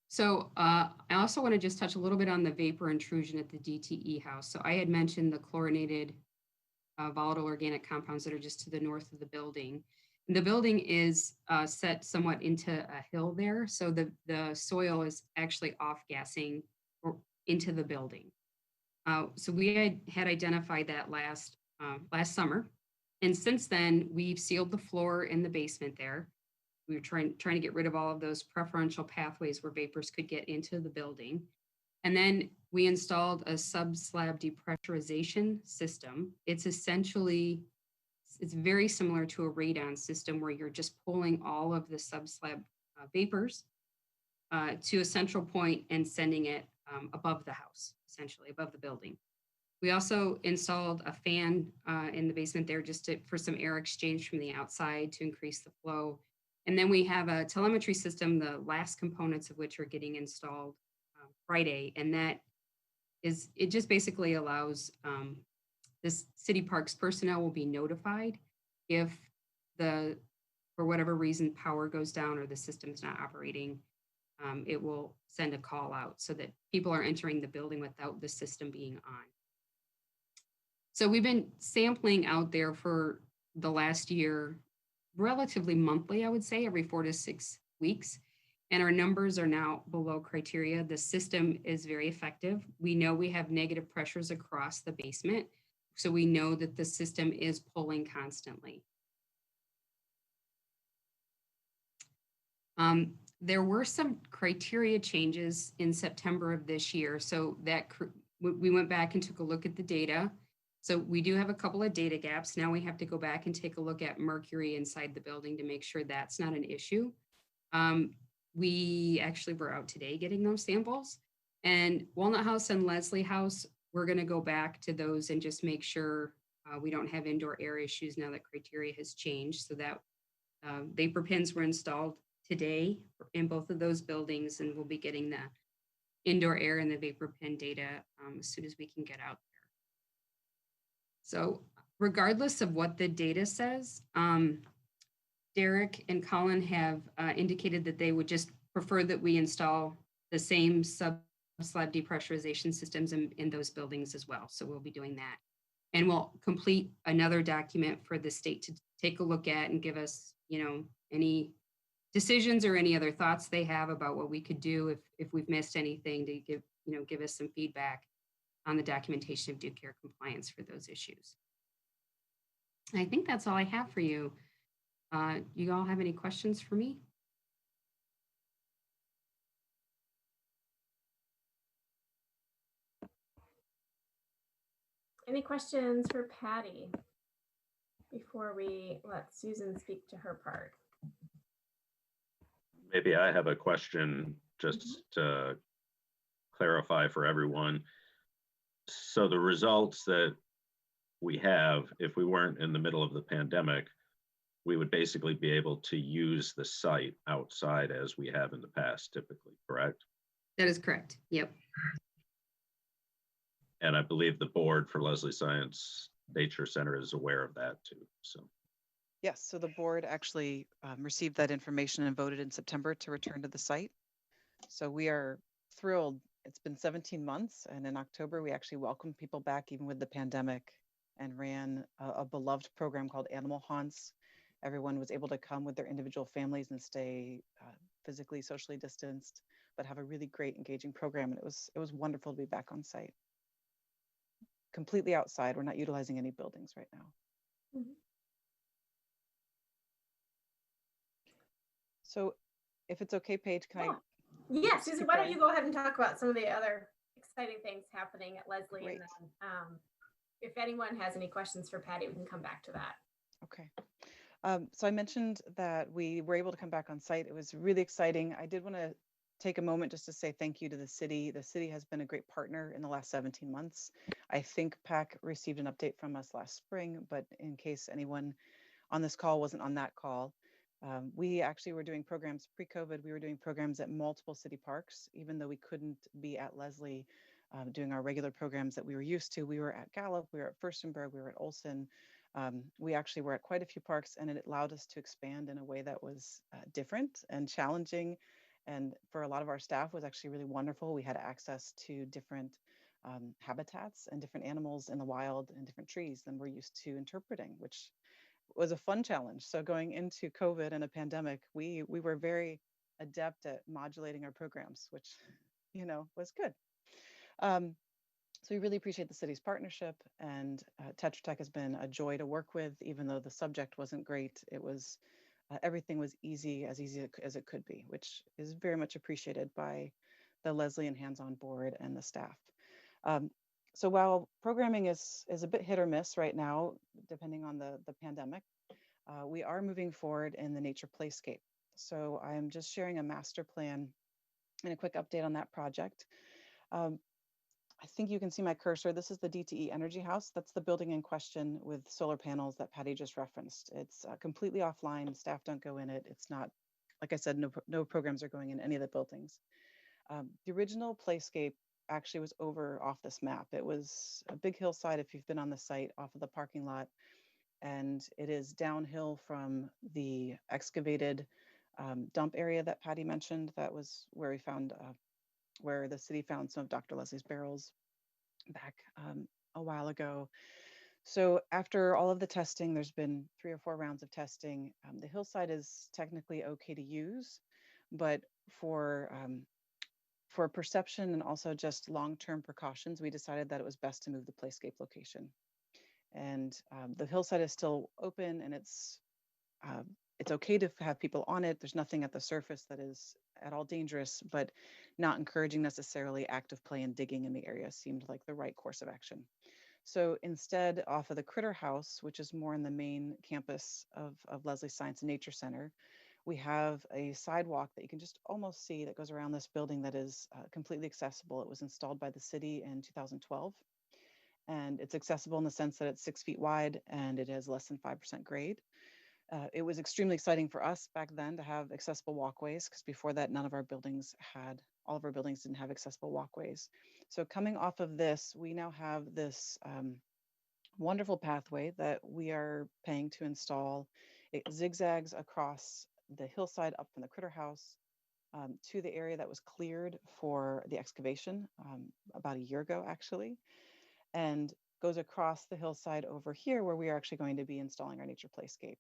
So I also want to just touch a little bit on the vapor intrusion at the DTE house. So I had mentioned the chlorinated volatile organic compounds that are just to the north of the building. And the building is set somewhat into a hill there. So the soil is actually off-gassing into the building. So we had identified that last summer. And since then, we've sealed the floor in the basement there. We were trying to get rid of all of those preferential pathways where vapors could get into the building. And then we installed a sub-slab depressurization system. It's very similar to a radon system, where you're just pulling all of the sub-slab vapors to a central point and sending it above the house, essentially above the building. We also installed a fan in the basement there just for some air exchange from the outside to increase the flow. And then we have a telemetry system, the last components of which are getting installed Friday. And it just basically allows this city parks personnel will be notified if for whatever reason, power goes down or the system's not operating. It will send a call out so that people are entering the building without the system being on. So we've been sampling out there for the last year, relatively monthly, I would say, every 4 to 6 weeks. And our numbers are now below criteria. The system is very effective. We know we have negative pressures across the basement. So we know that the system is pulling constantly. There were some criteria changes in September of this year. So we went back and took a look at the data. So we do have a couple of data gaps. Now we have to go back and take a look at mercury inside the building to make sure that's not an issue. We actually were out today getting those samples. And Walnut House and Leslie House, we're going to go back to those and just make sure we don't have indoor air issues now that criteria has changed. So that vapor pins were installed today in both of those buildings, and we'll be getting the indoor air and the vapor pin data as soon as we can get out there. So regardless of what the data says, Derek and Colin have indicated that they would just prefer that we install the same sub-slab depressurization systems in those buildings as well. So we'll be doing that. And we'll complete another document for the state to take a look at and give us, any decisions or any other thoughts they have about what we could do if we've missed anything, to give us some feedback on the documentation of due care compliance for those issues. And I think that's all I have for you. You all have any questions for me? Any questions for Patty before we let Susan speak to her part? Maybe I have a question just to clarify for everyone. So the results that we have, if we weren't in the middle of the pandemic, we would basically be able to use the site outside as we have in the past typically, correct? That is correct. Yep. And I believe the board for Leslie Science Nature Center is aware of that too. So Yes, so the board actually received that information and voted in September to return to the site. So we are thrilled. It's been 17 months, and in October, we actually welcomed people back even with the pandemic and ran a beloved program called Animal Haunts. Everyone was able to come with their individual families and stay physically, socially distanced, but have a really great, engaging program. And it was wonderful to be back on site. Completely outside. We're not utilizing any buildings right now. Mhm. So if it's okay, Paige, can I? Yeah, Susan, why don't you go ahead and talk about some of the other exciting things happening at Leslie, Great. and then if anyone has any questions for Patty, we can come back to that. Okay. So I mentioned that we were able to come back on site. It was really exciting. I did want to take a moment just to say thank you to the city. The city has been a great partner in the last 17 months. I think PAC received an update from us last spring, but in case anyone on this call wasn't on that call, we actually were doing programs pre-COVID. We were doing programs at multiple city parks, even though we couldn't be at Leslie doing our regular programs that we were used to. We were at Gallup, we were at Furstenberg, we were at Olson. We actually were at quite a few parks, and it allowed us to expand in a way that was different and challenging. And for a lot of our staff was actually really wonderful. We had access to different habitats and different animals in the wild and different trees than we're used to interpreting, which was a fun challenge. So going into COVID and a pandemic, we were very adept at modulating our programs, which, was good. So we really appreciate the city's partnership, and Tetra Tech has been a joy to work with, even though the subject wasn't great. It was, everything was easy as it could be, which is very much appreciated by the Leslie and Hands-On board and the staff. So while programming is a bit hit or miss right now, depending on the pandemic, we are moving forward in the nature playscape. So I am just sharing a master plan and a quick update on that project. I think you can see my cursor. This is the DTE Energy House. That's the building in question with solar panels that Patty just referenced. It's completely offline. Staff don't go in it. It's not, like I said, no programs are going in any of the buildings. The original playscape actually was over off this map. It was a big hillside if you've been on the site off of the parking lot. And it is downhill from the excavated dump area that Patty mentioned. That was where we found where the city found some of Dr. Leslie's barrels back a while ago. So after all of the testing, there's been 3 or 4 rounds of testing. The hillside is technically okay to use, but for perception and also just long-term precautions, we decided that it was best to move the playscape location. And the hillside is still open, and it's okay to have people on it. There's nothing at the surface that is at all dangerous, but not encouraging necessarily active play and digging in the area seemed like the right course of action. So instead, off of the Critter House, which is more in the main campus of Leslie Science and Nature Center, we have a sidewalk that you can just almost see that goes around this building that is completely accessible. It was installed by the city in 2012. And it's accessible in the sense that it's 6 feet wide and it has less than 5% grade. It was extremely exciting for us back then to have accessible walkways, because before that, all of our buildings didn't have accessible walkways. So coming off of this, we now have this wonderful pathway that we are paying to install. It zigzags across the hillside up from the Critter House to the area that was cleared for the excavation about a year ago, actually, and goes across the hillside over here where we are actually going to be installing our nature playscape.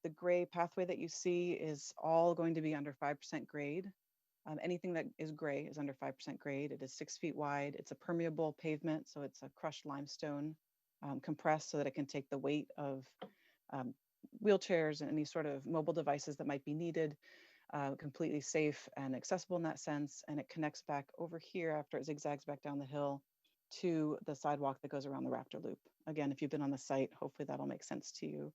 The gray pathway that you see is all going to be under 5% grade. Anything that is gray is under 5% grade. It is 6 feet wide. It's a permeable pavement, so it's a crushed limestone compressed so that it can take the weight of um, wheelchairs and any sort of mobile devices that might be needed. Completely safe and accessible in that sense. And it connects back over here after it zigzags back down the hill to the sidewalk that goes around the Raptor Loop. Again, if you've been on the site, hopefully that'll make sense to you.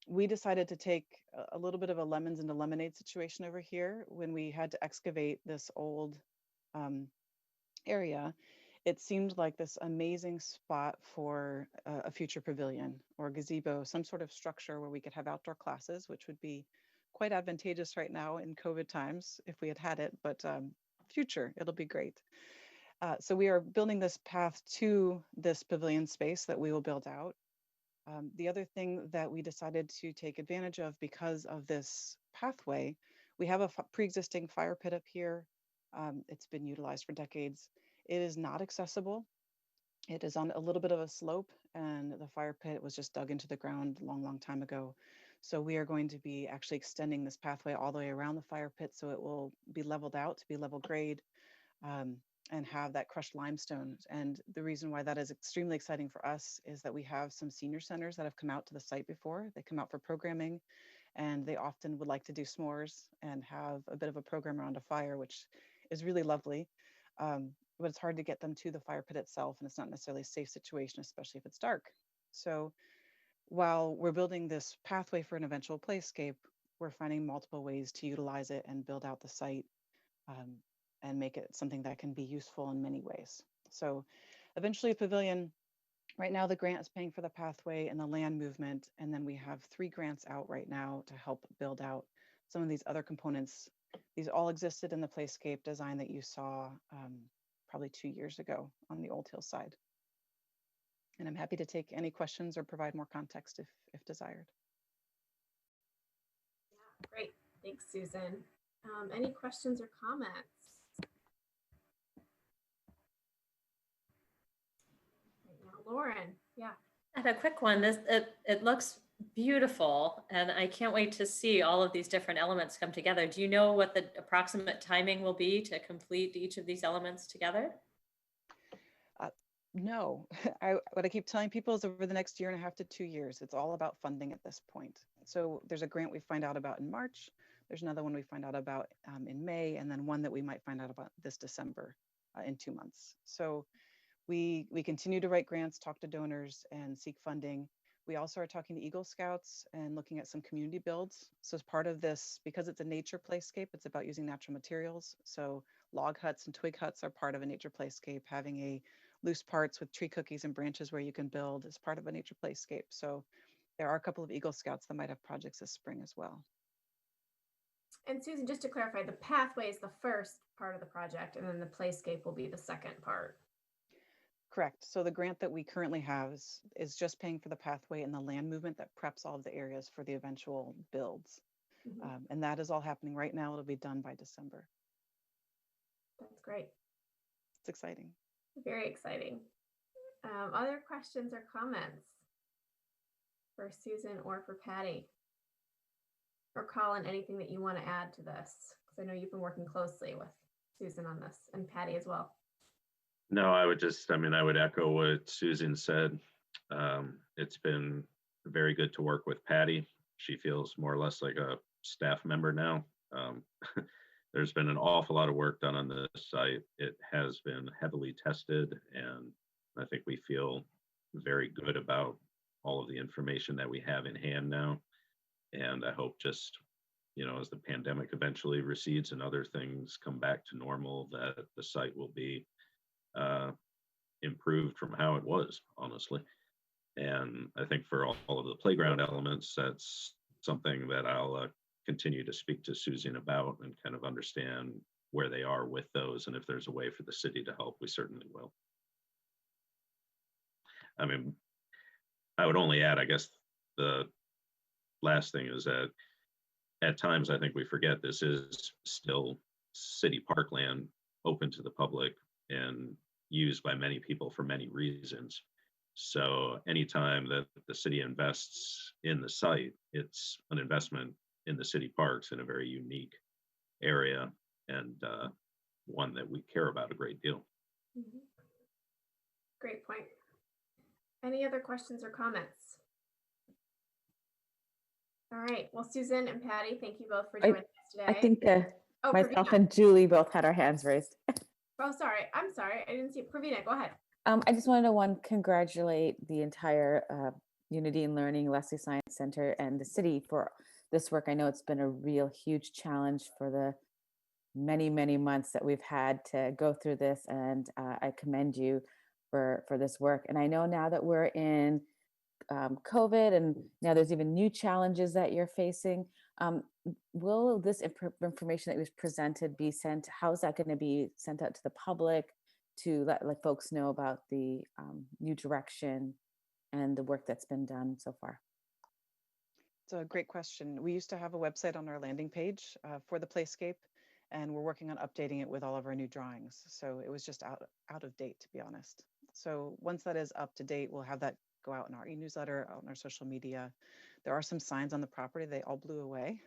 We decided to take a little bit of a lemons into lemonade situation over here when we had to excavate this old area. It seemed like this amazing spot for a future pavilion or gazebo, some sort of structure where we could have outdoor classes, which would be quite advantageous right now in COVID times if we had had it, but future, it'll be great. So we are building this path to this pavilion space that we will build out. The other thing that we decided to take advantage of because of this pathway, we have a pre-existing fire pit up here. It's been utilized for decades. It is not accessible. It is on a little bit of a slope, and the fire pit was just dug into the ground a long, long time ago. So we are going to be actually extending this pathway all the way around the fire pit so it will be leveled out to be level grade. And have that crushed limestone. And the reason why that is extremely exciting for us is that we have some senior centers that have come out to the site before. They come out for programming, and they often would like to do s'mores and have a bit of a program around a fire, which is really lovely. But it's hard to get them to the fire pit itself, and it's not necessarily a safe situation, especially if it's dark. So while we're building this pathway for an eventual playscape, we're finding multiple ways to utilize it and build out the site. And make it something that can be useful in many ways. So eventually a pavilion, right now the grant is paying for the pathway and the land movement. And then we have 3 grants out right now to help build out some of these other components. These all existed in the playscape design that you saw probably 2 years ago on the Old Hill side. And I'm happy to take any questions or provide more context if desired. Yeah, great. Thanks, Susan. Any questions or comments? Lauren, yeah. I have a quick one. It looks beautiful, and I can't wait to see all of these different elements come together. Do you know what the approximate timing will be to complete each of these elements together? No, what I keep telling people is over the next 1.5 to 2 years, it's all about funding at this point. So there's a grant we find out about in March. There's another one we find out about in May, and then one that we might find out about this December in 2 months. So we continue to write grants, talk to donors, and seek funding. We also are talking to Eagle Scouts and looking at some community builds. So as part of this, because it's a nature playscape, it's about using natural materials. So log huts and twig huts are part of a nature playscape. Having a loose parts with tree cookies and branches where you can build is part of a nature playscape. So there are a couple of Eagle Scouts that might have projects this spring as well. And Susan, just to clarify, the pathway is the first part of the project, and then the playscape will be the second part. Correct. So the grant that we currently have is just paying for the pathway and the land movement that preps all of the areas for the eventual builds. Mm-hmm. And that is all happening right now. It'll be done by December. That's great. It's exciting. Very exciting. Other questions or comments for Susan or for Patty? Or Colin, anything that you want to add to this? Because I know you've been working closely with Susan on this, and Patty as well. No, I would echo what Susan said. It's been very good to work with Patty. She feels more or less like a staff member now. There's been an awful lot of work done on this site. It has been heavily tested, and I think we feel very good about all of the information that we have in hand now. And I hope just, as the pandemic eventually recedes and other things come back to normal, that the site will be improved from how it was, honestly. And I think for all of the playground elements, that's something that I'll continue to speak to Susan about and kind of understand where they are with those. And if there's a way for the city to help, we certainly will. I mean, I would only add, I guess, the last thing is that at times I think we forget this is still city parkland, open to the public and used by many people for many reasons. So anytime that the city invests in the site, it's an investment in the city parks in a very unique area. and one that we care about a great deal. Mhm. Great point. Any other questions or comments? All right. Well, Susan and Patty, thank you both for joining us today. I think Oh, myself Pravina. and Julie both had our hands raised. Oh, sorry. I'm sorry. I didn't see it. Pravina, go ahead. I just wanted to congratulate the entire Unity and Learning Leslie Science Center and the city for this work. I know it's been a real huge challenge for the many, many months that we've had to go through this, and I commend you for this work. And I know now that we're in COVID, and now there's even new challenges that you're facing. Will this information that was presented be sent? How is that going to be sent out to the public to let folks know about the new direction and the work that's been done so far? It's a great question. We used to have a website on our landing page for the playscape, and we're working on updating it with all of our new drawings. So it was just out of date, to be honest. So once that is up to date, we'll have that go out in our e-newsletter, out in our social media. There are some signs on the property. They all blew away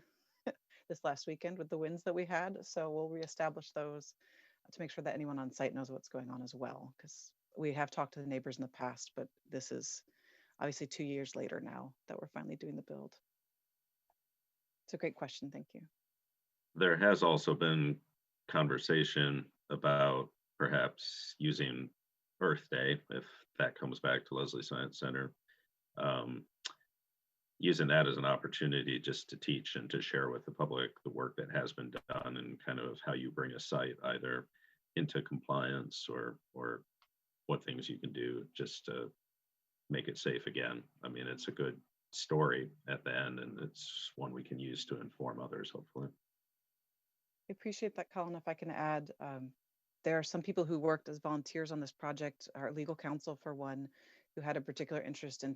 this last weekend with the winds that we had. So we'll reestablish those to make sure that anyone on site knows what's going on as well, because we have talked to the neighbors in the past, but this is obviously 2 years later now that we're finally doing the build. It's a great question. Thank you. There has also been conversation about perhaps using Earth Day, if that comes back to Leslie Science Center, using that as an opportunity just to teach and to share with the public the work that has been done and kind of how you bring a site either into compliance or what things you can do just to make it safe again. I mean, it's a good story at the end, and it's one we can use to inform others, hopefully. I appreciate that, Colin. If I can add, there are some people who worked as volunteers on this project, our legal counsel for one, who had a particular interest in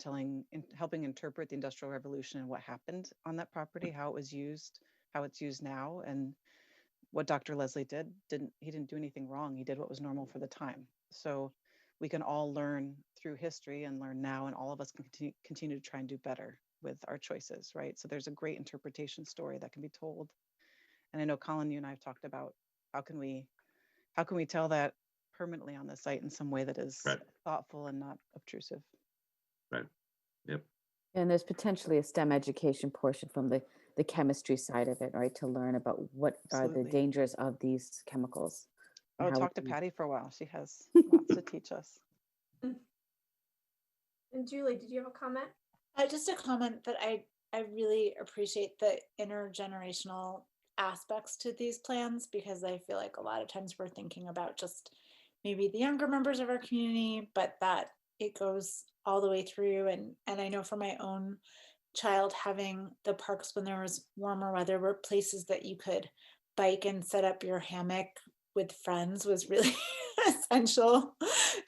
helping interpret the Industrial Revolution and what happened on that property, how it was used, how it's used now, and what Dr. Leslie he didn't do anything wrong. He did what was normal for the time. So we can all learn through history and learn now, and all of us can continue to try and do better with our choices, right? So there's a great interpretation story that can be told. And I know, Colin, you and I have talked about how can we tell that permanently on the site in some way that is thoughtful and not obtrusive. Right. Yep. And there's potentially a STEM education portion from the chemistry side of it, right? To learn about what are the dangers of these chemicals. I'll talk to Patty for a while. She has lots to teach us. And Julie, did you have a comment? Just a comment that I really appreciate the intergenerational aspects to these plans, because I feel like a lot of times we're thinking about just maybe the younger members of our community, but that it goes all the way through. And I know for my own child, having the parks when there was warmer weather were places that you could bike and set up your hammock with friends was really essential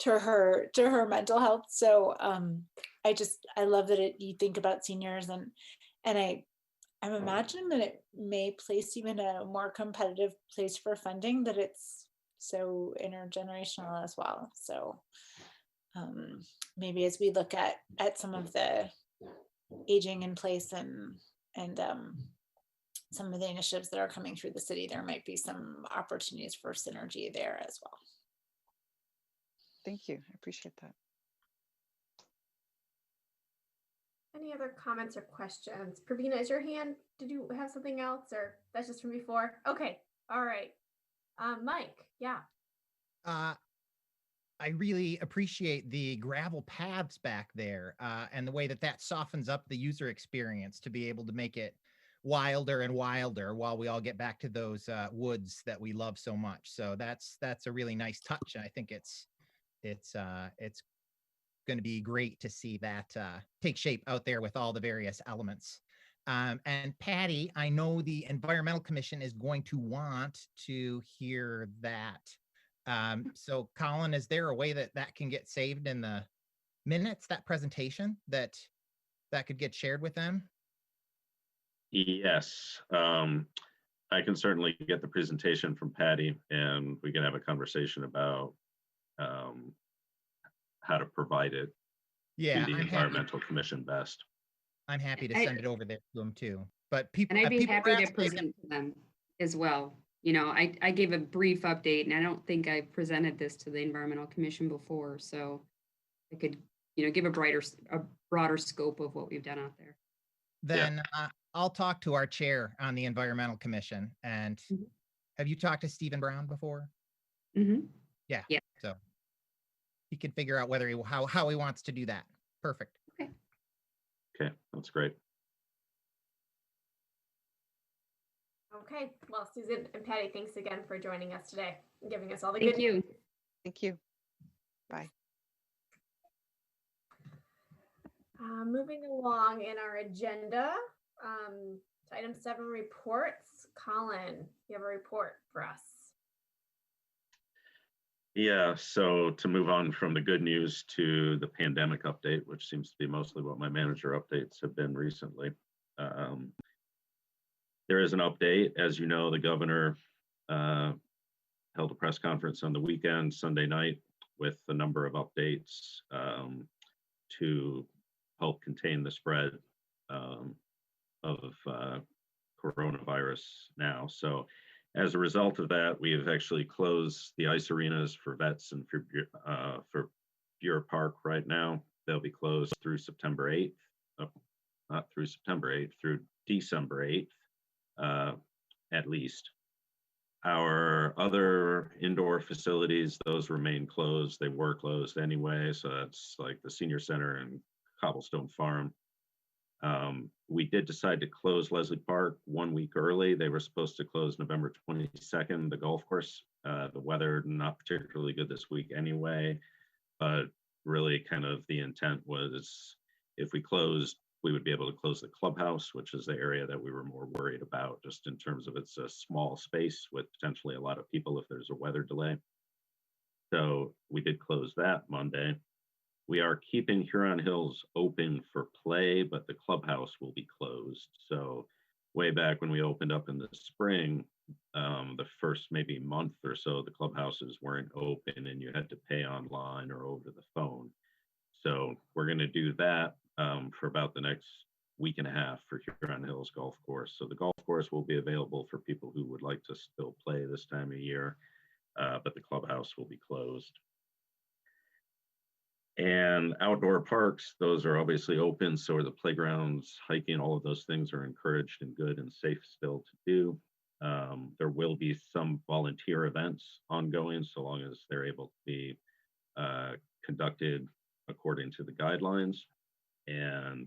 to her mental health. So I love that you think about seniors, and I'm imagining that it may place you in a more competitive place for funding, that it's so intergenerational as well. So maybe as we look at some of the aging in place and some of the initiatives that are coming through the city, there might be some opportunities for synergy there as well. Thank you. I appreciate that. Any other comments or questions? Pravina, is your hand, did you have something else, or that's just from before? Okay. All right. Mike, yeah. I really appreciate the gravel paths back there and the way that softens up the user experience to be able to make it wilder and wilder while we all get back to those woods that we love so much. So that's a really nice touch. And I think it's going to be great to see that take shape out there with all the various elements. And Patty, I know the Environmental Commission is going to want to hear that. So Colin, is there a way that can get saved in the minutes, that presentation, that could get shared with them? Yes. I can certainly get the presentation from Patty, and we can have a conversation about how to provide it to the Environmental Commission best. I'm happy to send it over there to them too. But and I'd be happy to present to them as well. I gave a brief update, and I don't think I presented this to the Environmental Commission before, so I could, give a broader scope of what we've done out there. Then I'll talk to our chair on the Environmental Commission. And have you talked to Stephen Brown before? Mm-hmm. Yeah. Yeah. So he can figure out whether how he wants to do that. Perfect. Okay, that's great. Okay, well, Susan and Patty, thanks again for joining us today and giving us all the Thank good you. news. Thank you. Bye. Moving along in our agenda, to item 7, reports. Colin, you have a report for us. Yeah, so to move on from the good news to the pandemic update, which seems to be mostly what my manager updates have been recently. There is an update. As you know, the governor held a press conference on the weekend, Sunday night, with a number of updates to help contain the spread of coronavirus now. So as a result of that, we have actually closed the ice arenas for vets and for Buer Park right now. They'll be closed through September 8th, not through September 8th, through December 8th, at least. Our other indoor facilities, those remain closed. They were closed anyway. So that's like the senior center and Cobblestone Farm. We did decide to close Leslie Park 1 week early. They were supposed to close November 22nd, the golf course. The weather not particularly good this week anyway, but really kind of the intent was if we closed, we would be able to close the clubhouse, which is the area that we were more worried about, just in terms of it's a small space with potentially a lot of people if there's a weather delay. So we did close that Monday. We are keeping Huron Hills open for play, but the clubhouse will be closed. So way back when we opened up in the spring, the first maybe month or so, the clubhouses weren't open and you had to pay online or over the phone. So we're going to do that for about the next week and a half for Huron Hills Golf Course. So the golf course will be available for people who would like to still play this time of year, but the clubhouse will be closed. And outdoor parks, those are obviously open. So are the playgrounds, hiking, all of those things are encouraged and good and safe still to do. There will be some volunteer events ongoing, so long as they're able to be conducted according to the guidelines. And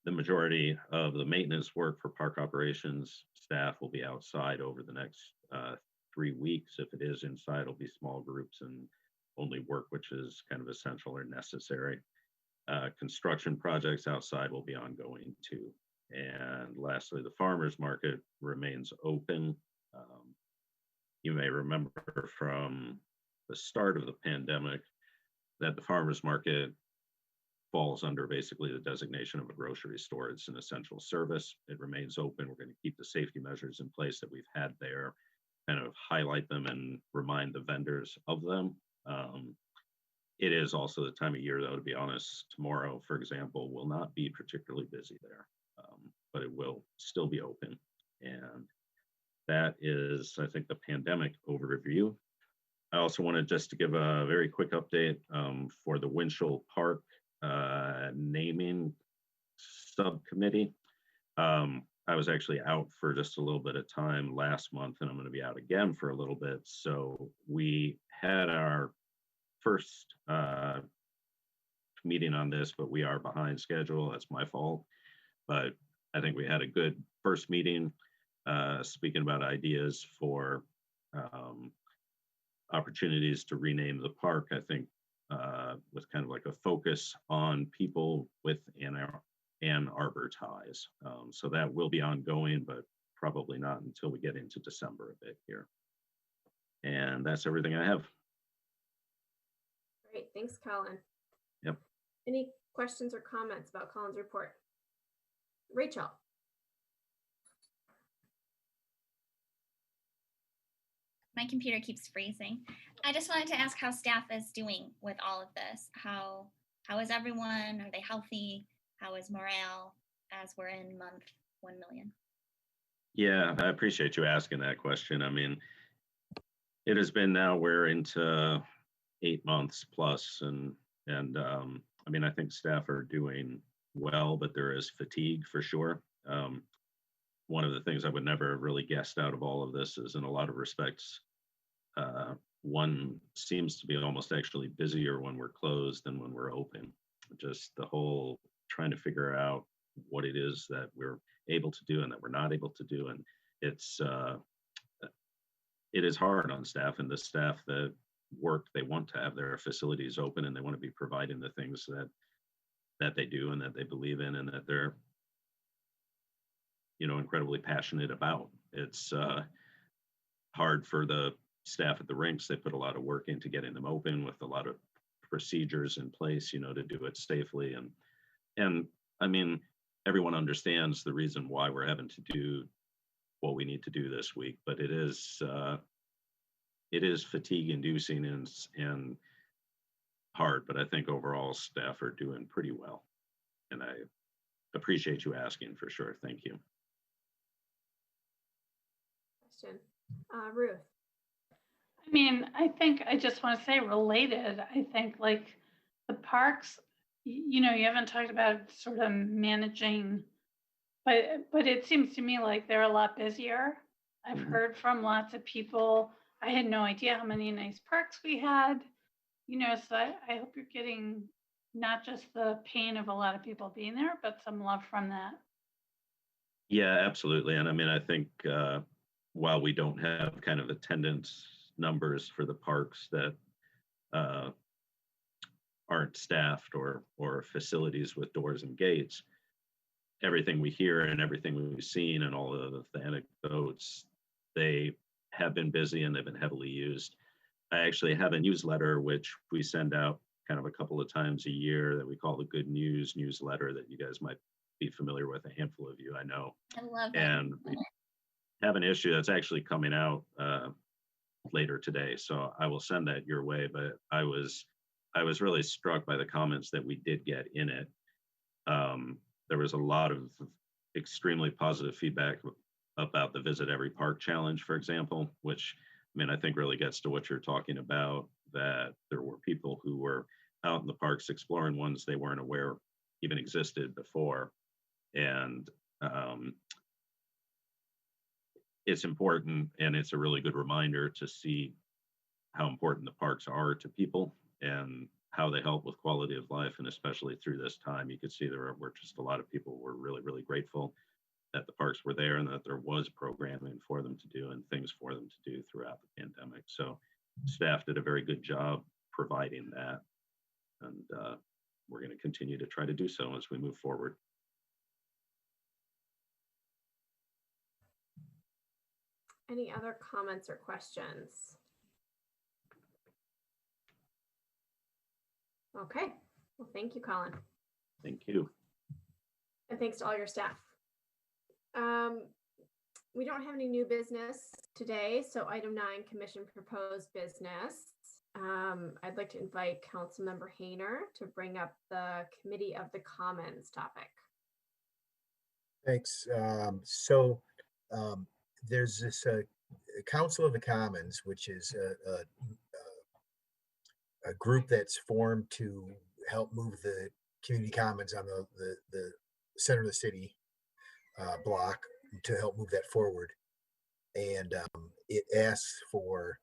the majority of the maintenance work for park operations staff will be outside over the next 3 weeks. If it is inside, it'll be small groups and only work which is kind of essential or necessary. Construction projects outside will be ongoing too. And lastly, the farmers market remains open. You may remember from the start of the pandemic that the farmers market falls under basically the designation of a grocery store. It's an essential service. It remains open. We're going to keep the safety measures in place that we've had there, kind of highlight them and remind the vendors of them. It is also the time of year, though, to be honest. Tomorrow, for example, will not be particularly busy there, but it will still be open. And that is, I think, the pandemic overview. I also wanted just to give a very quick update for the Winchell Park naming subcommittee. I was actually out for just a little bit of time last month, and I'm going to be out again for a little bit. So we had our first meeting on this, but we are behind schedule. That's my fault. But I think we had a good first meeting speaking about ideas for opportunities to rename the park. I think with kind of like a focus on people with Ann Arbor ties. So that will be ongoing, but probably not until we get into December a bit here. And that's everything I have. Great, thanks, Colin. Yep. Any questions or comments about Colin's report? Rachel. My computer keeps freezing. I just wanted to ask how staff is doing with all of this. How is everyone? Are they healthy? How is morale as we're in month 1 million? Yeah, I appreciate you asking that question. I mean, it has been now we're into 8 months plus, and I mean, I think staff are doing well, but there is fatigue for sure. One of the things I would never have really guessed out of all of this is, in a lot of respects, uh, one seems to be almost actually busier when we're closed than when we're open. Just the whole trying to figure out what it is that we're able to do and that we're not able to do, and it's it is hard on staff, and the staff that work, they want to have their facilities open and they want to be providing the things that they do and that they believe in and that they're, incredibly passionate about. It's hard for the staff at the rinks. They put a lot of work into getting them open with a lot of procedures in place, to do it safely. And I mean, everyone understands the reason why we're having to do what we need to do this week, but it is fatigue inducing and hard. But I think overall staff are doing pretty well, and I appreciate you asking for sure. Thank you. Question. Ruth. I mean, I think I just want to say related. I think like the parks, you haven't talked about sort of managing, but it seems to me like they're a lot busier. I've Mhm. heard from lots of people. I had no idea how many nice parks we had, so I hope you're getting not just the pain of a lot of people being there, but some love from that. Yeah, absolutely. And I mean, I think while we don't have kind of attendance numbers for the parks that uh, aren't staffed or facilities with doors and gates, everything we hear and everything we've seen and all of the anecdotes, they have been busy and they've been heavily used. I actually have a newsletter which we send out kind of a couple of times a year that we call the Good News newsletter that you guys might be familiar with, a handful of you I know. I love it. And we have an issue that's actually coming out later today, so I will send that your way. But I was really struck by the comments that we did get in it. There was a lot of extremely positive feedback about the Visit Every Park Challenge, for example, which, I mean, I think really gets to what you're talking about, that there were people who were out in the parks exploring ones they weren't aware even existed before. And it's important, and it's a really good reminder to see how important the parks are to people and how they help with quality of life. And especially through this time, you could see there were just a lot of people were really, really grateful that the parks were there and that there was programming for them to do and things for them to do throughout the pandemic. So staff did a very good job providing that. And we're going to continue to try to do so as we move forward. Any other comments or questions? Okay. Well, thank you, Colin. Thank you. And thanks to all your staff. We don't have any new business today, so item 9, commission proposed business. I'd like to invite Councilmember Hayner to bring up the Committee of the Commons topic. Thanks. There's this Council of the Commons, which is a group that's formed to help move the community commons on the center of the city block, to help move that forward. And it asks for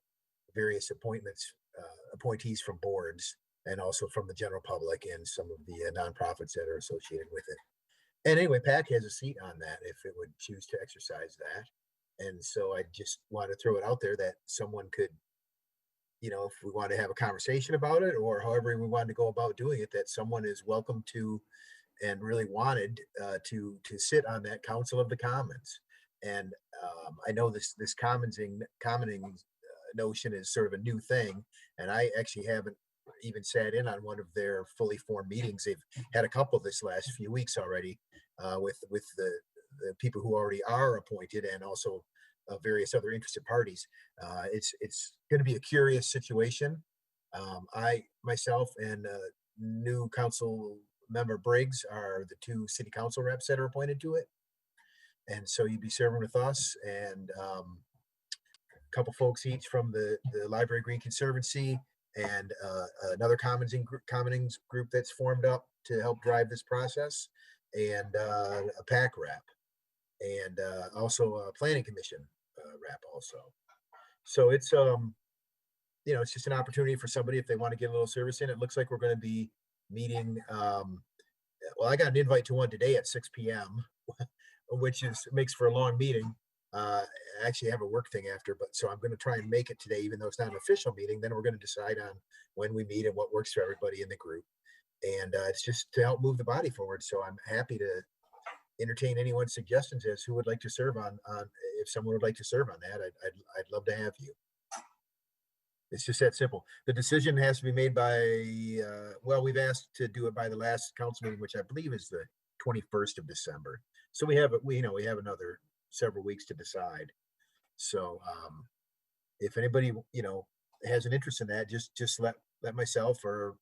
various appointees from boards and also from the general public and some of the nonprofits that are associated with it. And anyway, PAC has a seat on that if it would choose to exercise that. And so I just want to throw it out there that someone could, if we want to have a conversation about it or however we want to go about doing it, that someone is welcome to and really wanted to sit on that Council of the Commons. And I know this commenting notion is sort of a new thing, and I actually haven't even sat in on one of their fully formed meetings. They've had a couple this last few weeks already with the people who already are appointed and also various other interested parties. It's going to be a curious situation. I myself and new council member Briggs are the 2 city council reps that are appointed to it. And so you'd be serving with us and a couple folks each from the Library Green Conservancy and another commonings group that's formed up to help drive this process, and a PAC rep, and also a planning commission rep also. So it's it's just an opportunity for somebody if they want to get a little service in. It looks like we're going to be meeting. Well, I got an invite to one today at 6 p.m., which makes for a long meeting. I actually have a work thing after, but so I'm going to try and make it today, even though it's not an official meeting. Then we're going to decide on when we meet and what works for everybody in the group. And it's just to help move the body forward. So I'm happy to entertain anyone's suggestions as who would like to serve on if someone would like to serve on that. I'd love to have you. It's just that simple. The decision has to be made by, well, we've asked to do it by the last council meeting, which I believe is the 21st of December. So we have another several weeks to decide. So if anybody, has an interest in that, just let myself or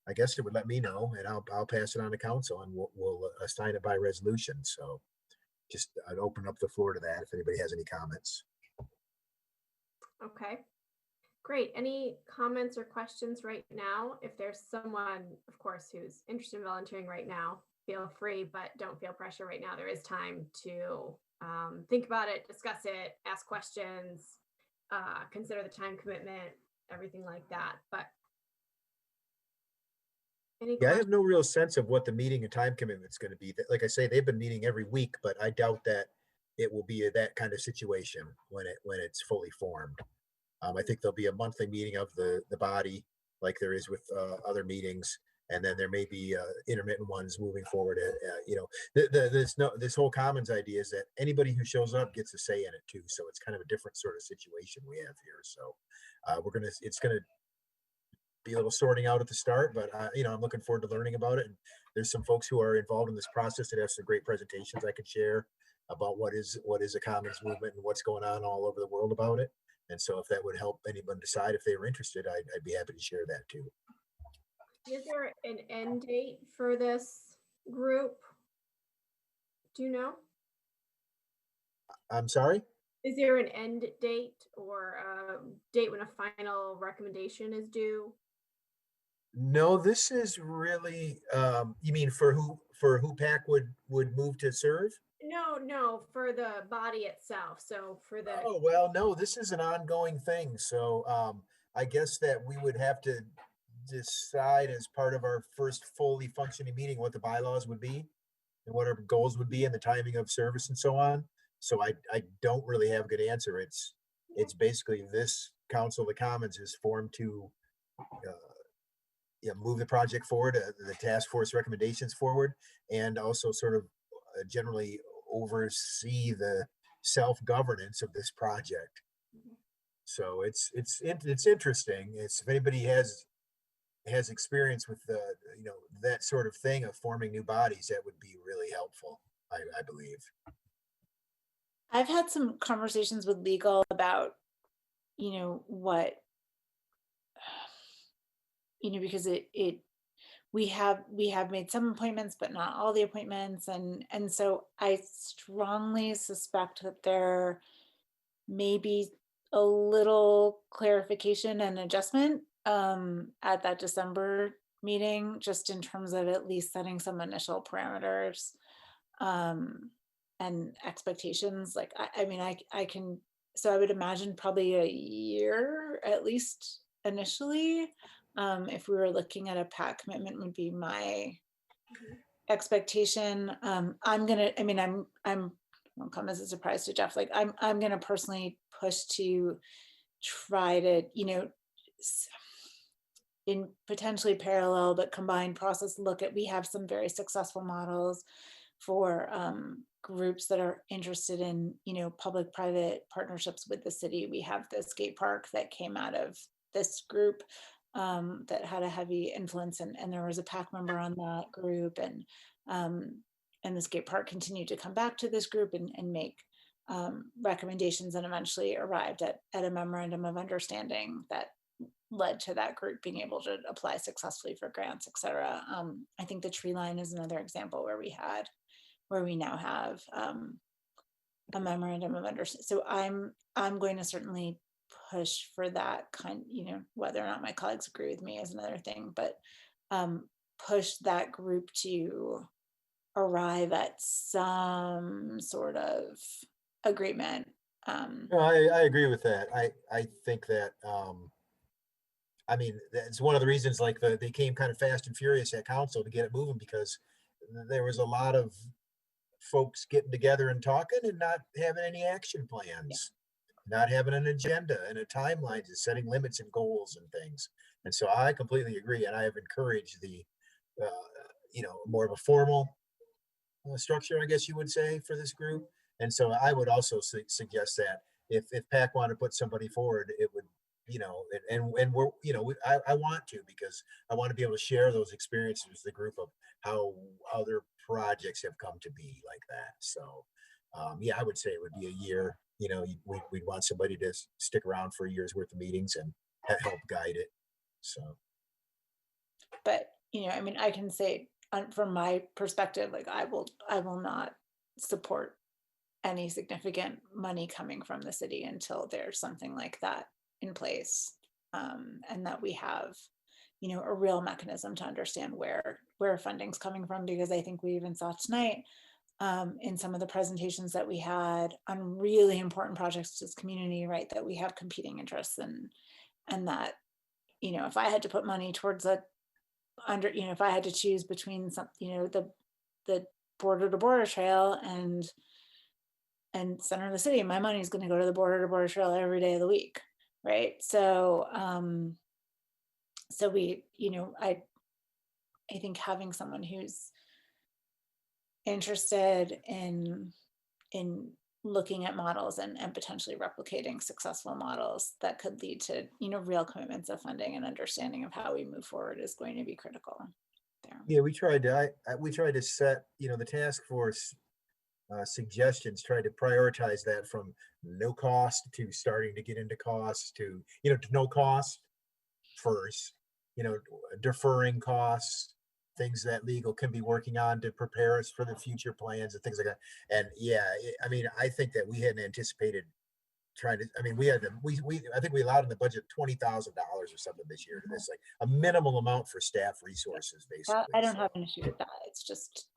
I guess it would let me know, and I'll pass it on to council, and we'll assign it by resolution. So just I'd open up the floor to that if anybody has any comments. Okay, great. Any comments or questions right now? If there's someone, of course, who's interested in volunteering right now, feel free, but don't feel pressure right now. There is time to think about it, discuss it, ask questions, consider the time commitment, everything like that. But I have no real sense of what the meeting and time commitment is going to be. Like I say, they've been meeting every week, but I doubt that it will be that kind of situation when it's fully formed. I think there'll be a monthly meeting of the body, like there is with other meetings, and then there may be intermittent ones moving forward. This whole commons idea is that anybody who shows up gets a say in it too. So it's kind of a different sort of situation we have here. So it's gonna be a little sorting out at the start, but I'm looking forward to learning about it. And there's some folks who are involved in this process that have some great presentations I can share about what is a commons movement and what's going on all over the world about it. And so if that would help anyone decide if they were interested, I'd be happy to share that too. Is there an end date for this group? Do you know? I'm sorry? Is there an end date or a date when a final recommendation is due? No, this is really, you mean for who PAC would move to serve? No, for the body itself. So for the Oh, well, no, this is an ongoing thing. So I guess that we would have to decide as part of our first fully functioning meeting what the bylaws would be and what our goals would be and the timing of service and so on. So I don't really have a good answer. It's basically this Council of the Commons is formed to move the project forward, the task force recommendations forward, and also sort of generally oversee the self-governance of this project. So it's interesting. If anybody has experience with that sort of thing of forming new bodies, that would be really helpful, I believe. I've had some conversations with legal about, what, because we have made some appointments, but not all the appointments. And so I strongly suspect that there may be a little clarification and adjustment at that December meeting, just in terms of at least setting some initial parameters and expectations. Like, I can, so I would imagine probably a year at least initially. If we were looking at a PAC commitment would be my expectation. I'm won't come as a surprise to Jeff. Like I'm gonna personally push to try to, in potentially parallel but combined process, we have some very successful models for groups that are interested in, public-private partnerships with the city. We have the skate park that came out of this group that had a heavy influence, and there was a PAC member on that group, and the skate park continued to come back to this group and make recommendations, and eventually arrived at a memorandum of understanding that led to that group being able to apply successfully for grants, et cetera. I think the tree line is another example where we had where we now have a memorandum of understanding. So I'm going to certainly push for that kind, whether or not my colleagues agree with me is another thing, but push that group to arrive at some sort of agreement. No, I agree with that. I think that, I mean, that's one of the reasons like they came kind of fast and furious at council to get it moving, because there was a lot of folks getting together and talking and not having any action plans, not having an agenda and a timeline, and setting limits and goals and things. And so I completely agree. And I have encouraged the, more of a formal structure, I guess you would say, for this group. And so I would also suggest that if PAC wanted to put somebody forward, it would, and we're, I want to, because I want to be able to share those experiences with the group of how other projects have come to be like that. So, I would say it would be a year. We'd want somebody to stick around for a year's worth of meetings and help guide it. So, but I mean, I can say from my perspective, like I will not support any significant money coming from the city until there's something like that in place, and that we have a real mechanism to understand where funding's coming from, because I think we even saw tonight in some of the presentations that we had on really important projects to this community, right, that we have competing interests, and that if I had to put money towards if I had to choose between some the border to border trail and center of the city, my money is going to go to the border to border trail every day of the week, right? So we I think having someone who's interested in looking at models and potentially replicating successful models that could lead to real commitments of funding and understanding of how we move forward is going to be critical there. Yeah, we tried to set the task force suggestions, tried to prioritize that from no cost to starting to get into costs to to no cost first, deferring costs, things that legal can be working on to prepare us for the future plans and things like that. And I mean, I think that we hadn't anticipated trying to, I mean, I think we allowed in the budget $20,000 or something this year to this, like a minimal amount for staff resources, basically. I don't have an issue with that. It's just,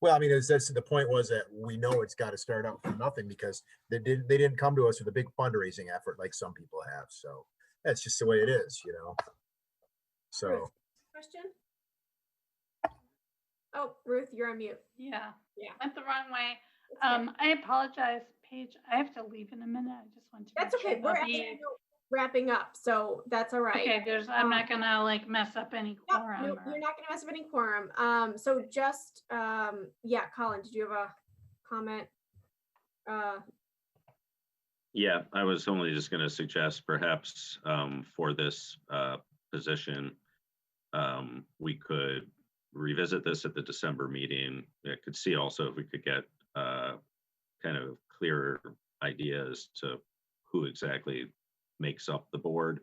well, I mean, that's the point, was that we know it's got to start out from nothing, because they didn't come to us with a big fundraising effort like some people have. So that's just the way it is, So. Ruth, question? Oh, Ruth, you're on mute. Yeah. Yeah. Went the wrong way. I apologize, Paige. I have to leave in a minute. I just want to. That's okay. We're wrapping up, so that's all right. Okay. I'm not gonna like mess up any quorum. No, you're not gonna mess up any quorum. So just Colin, did you have a comment? Yeah, I was only just going to suggest perhaps for this position, we could revisit this at the December meeting. I could see also if we could get kind of clearer ideas to who exactly makes up the board.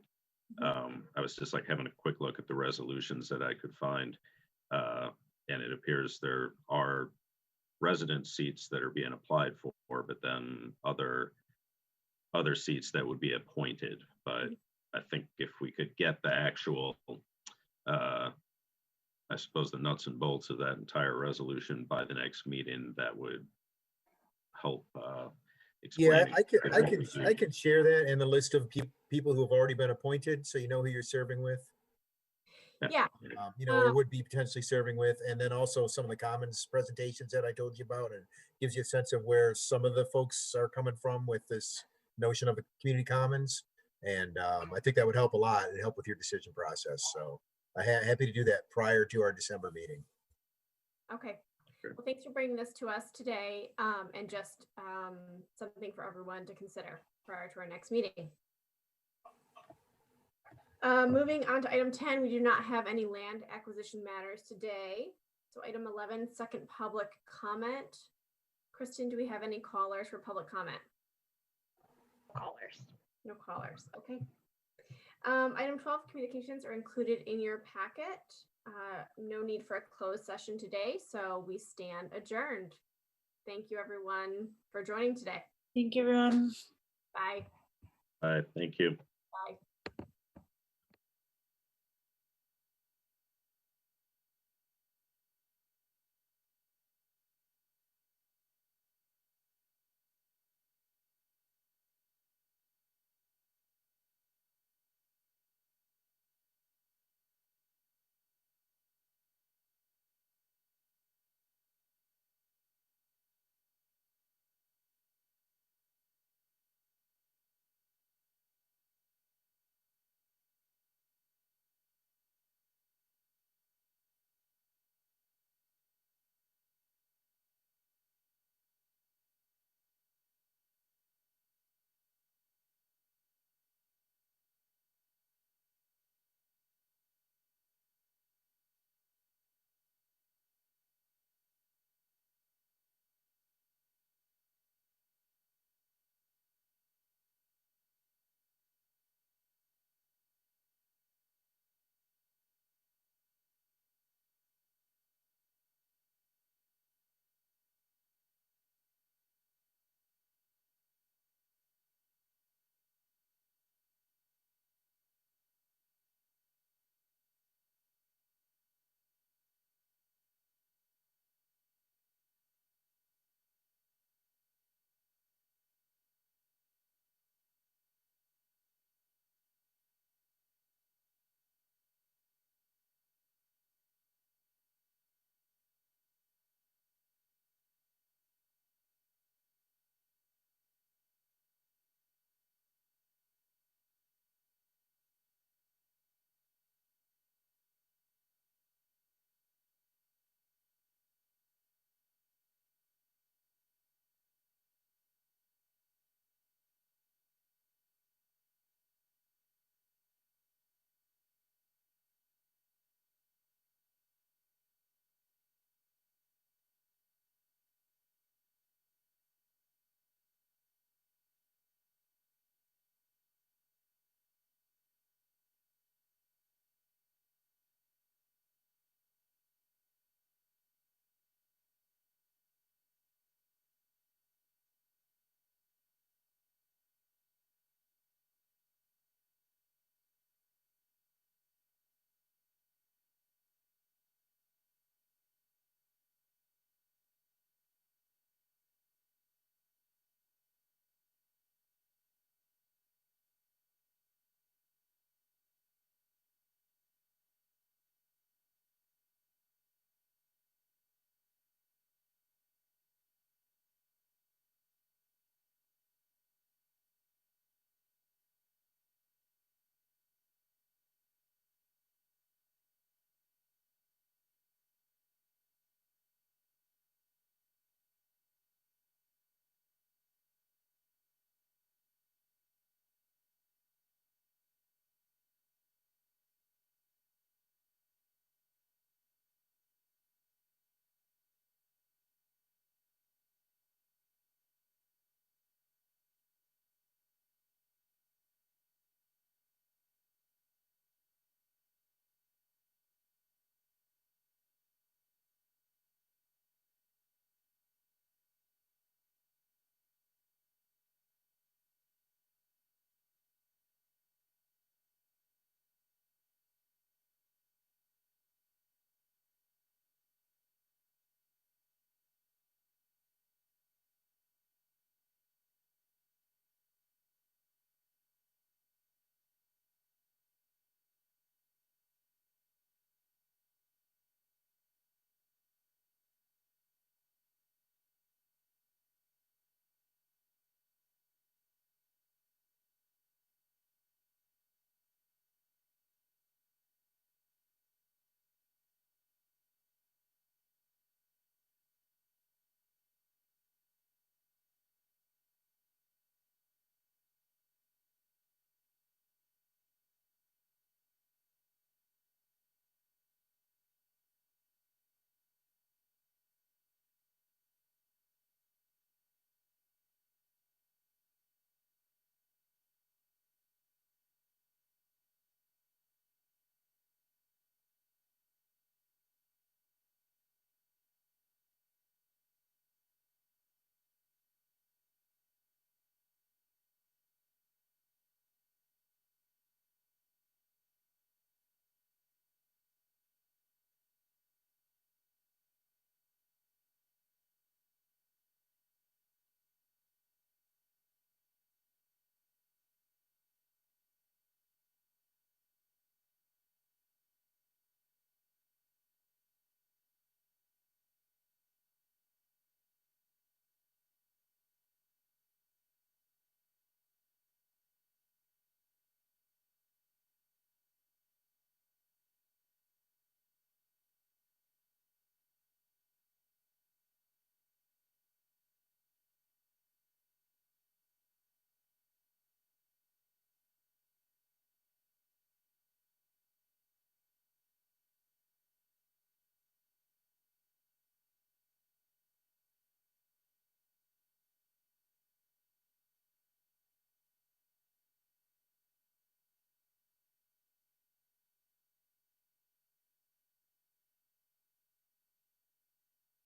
I was just like having a quick look at the resolutions that I could find, and it appears there are resident seats that are being applied for, but then other seats that would be appointed. But I think if we could get the actual, I suppose, the nuts and bolts of that entire resolution by the next meeting, that would help explain. I can share that and the list of people who have already been appointed, so you know who you're serving with. Or would be potentially serving with, and then also some of the commons presentations that I told you about, and gives you a sense of where some of the folks are coming from with this notion of a community commons. And I think that would help a lot and help with your decision process. So I'm happy to do that prior to our December meeting. Okay. Well, thanks for bringing this to us today, and just something for everyone to consider prior to our next meeting. Moving on to item 10, we do not have any land acquisition matters today. So item 11, second public comment. Kristen, do we have any callers for public comment? Callers. No callers. Okay. Item 12, communications are included in your packet. No need for a closed session today, so we stand adjourned. Thank you, everyone, for joining today. Thank you, everyone. Bye. All right, thank you. Bye.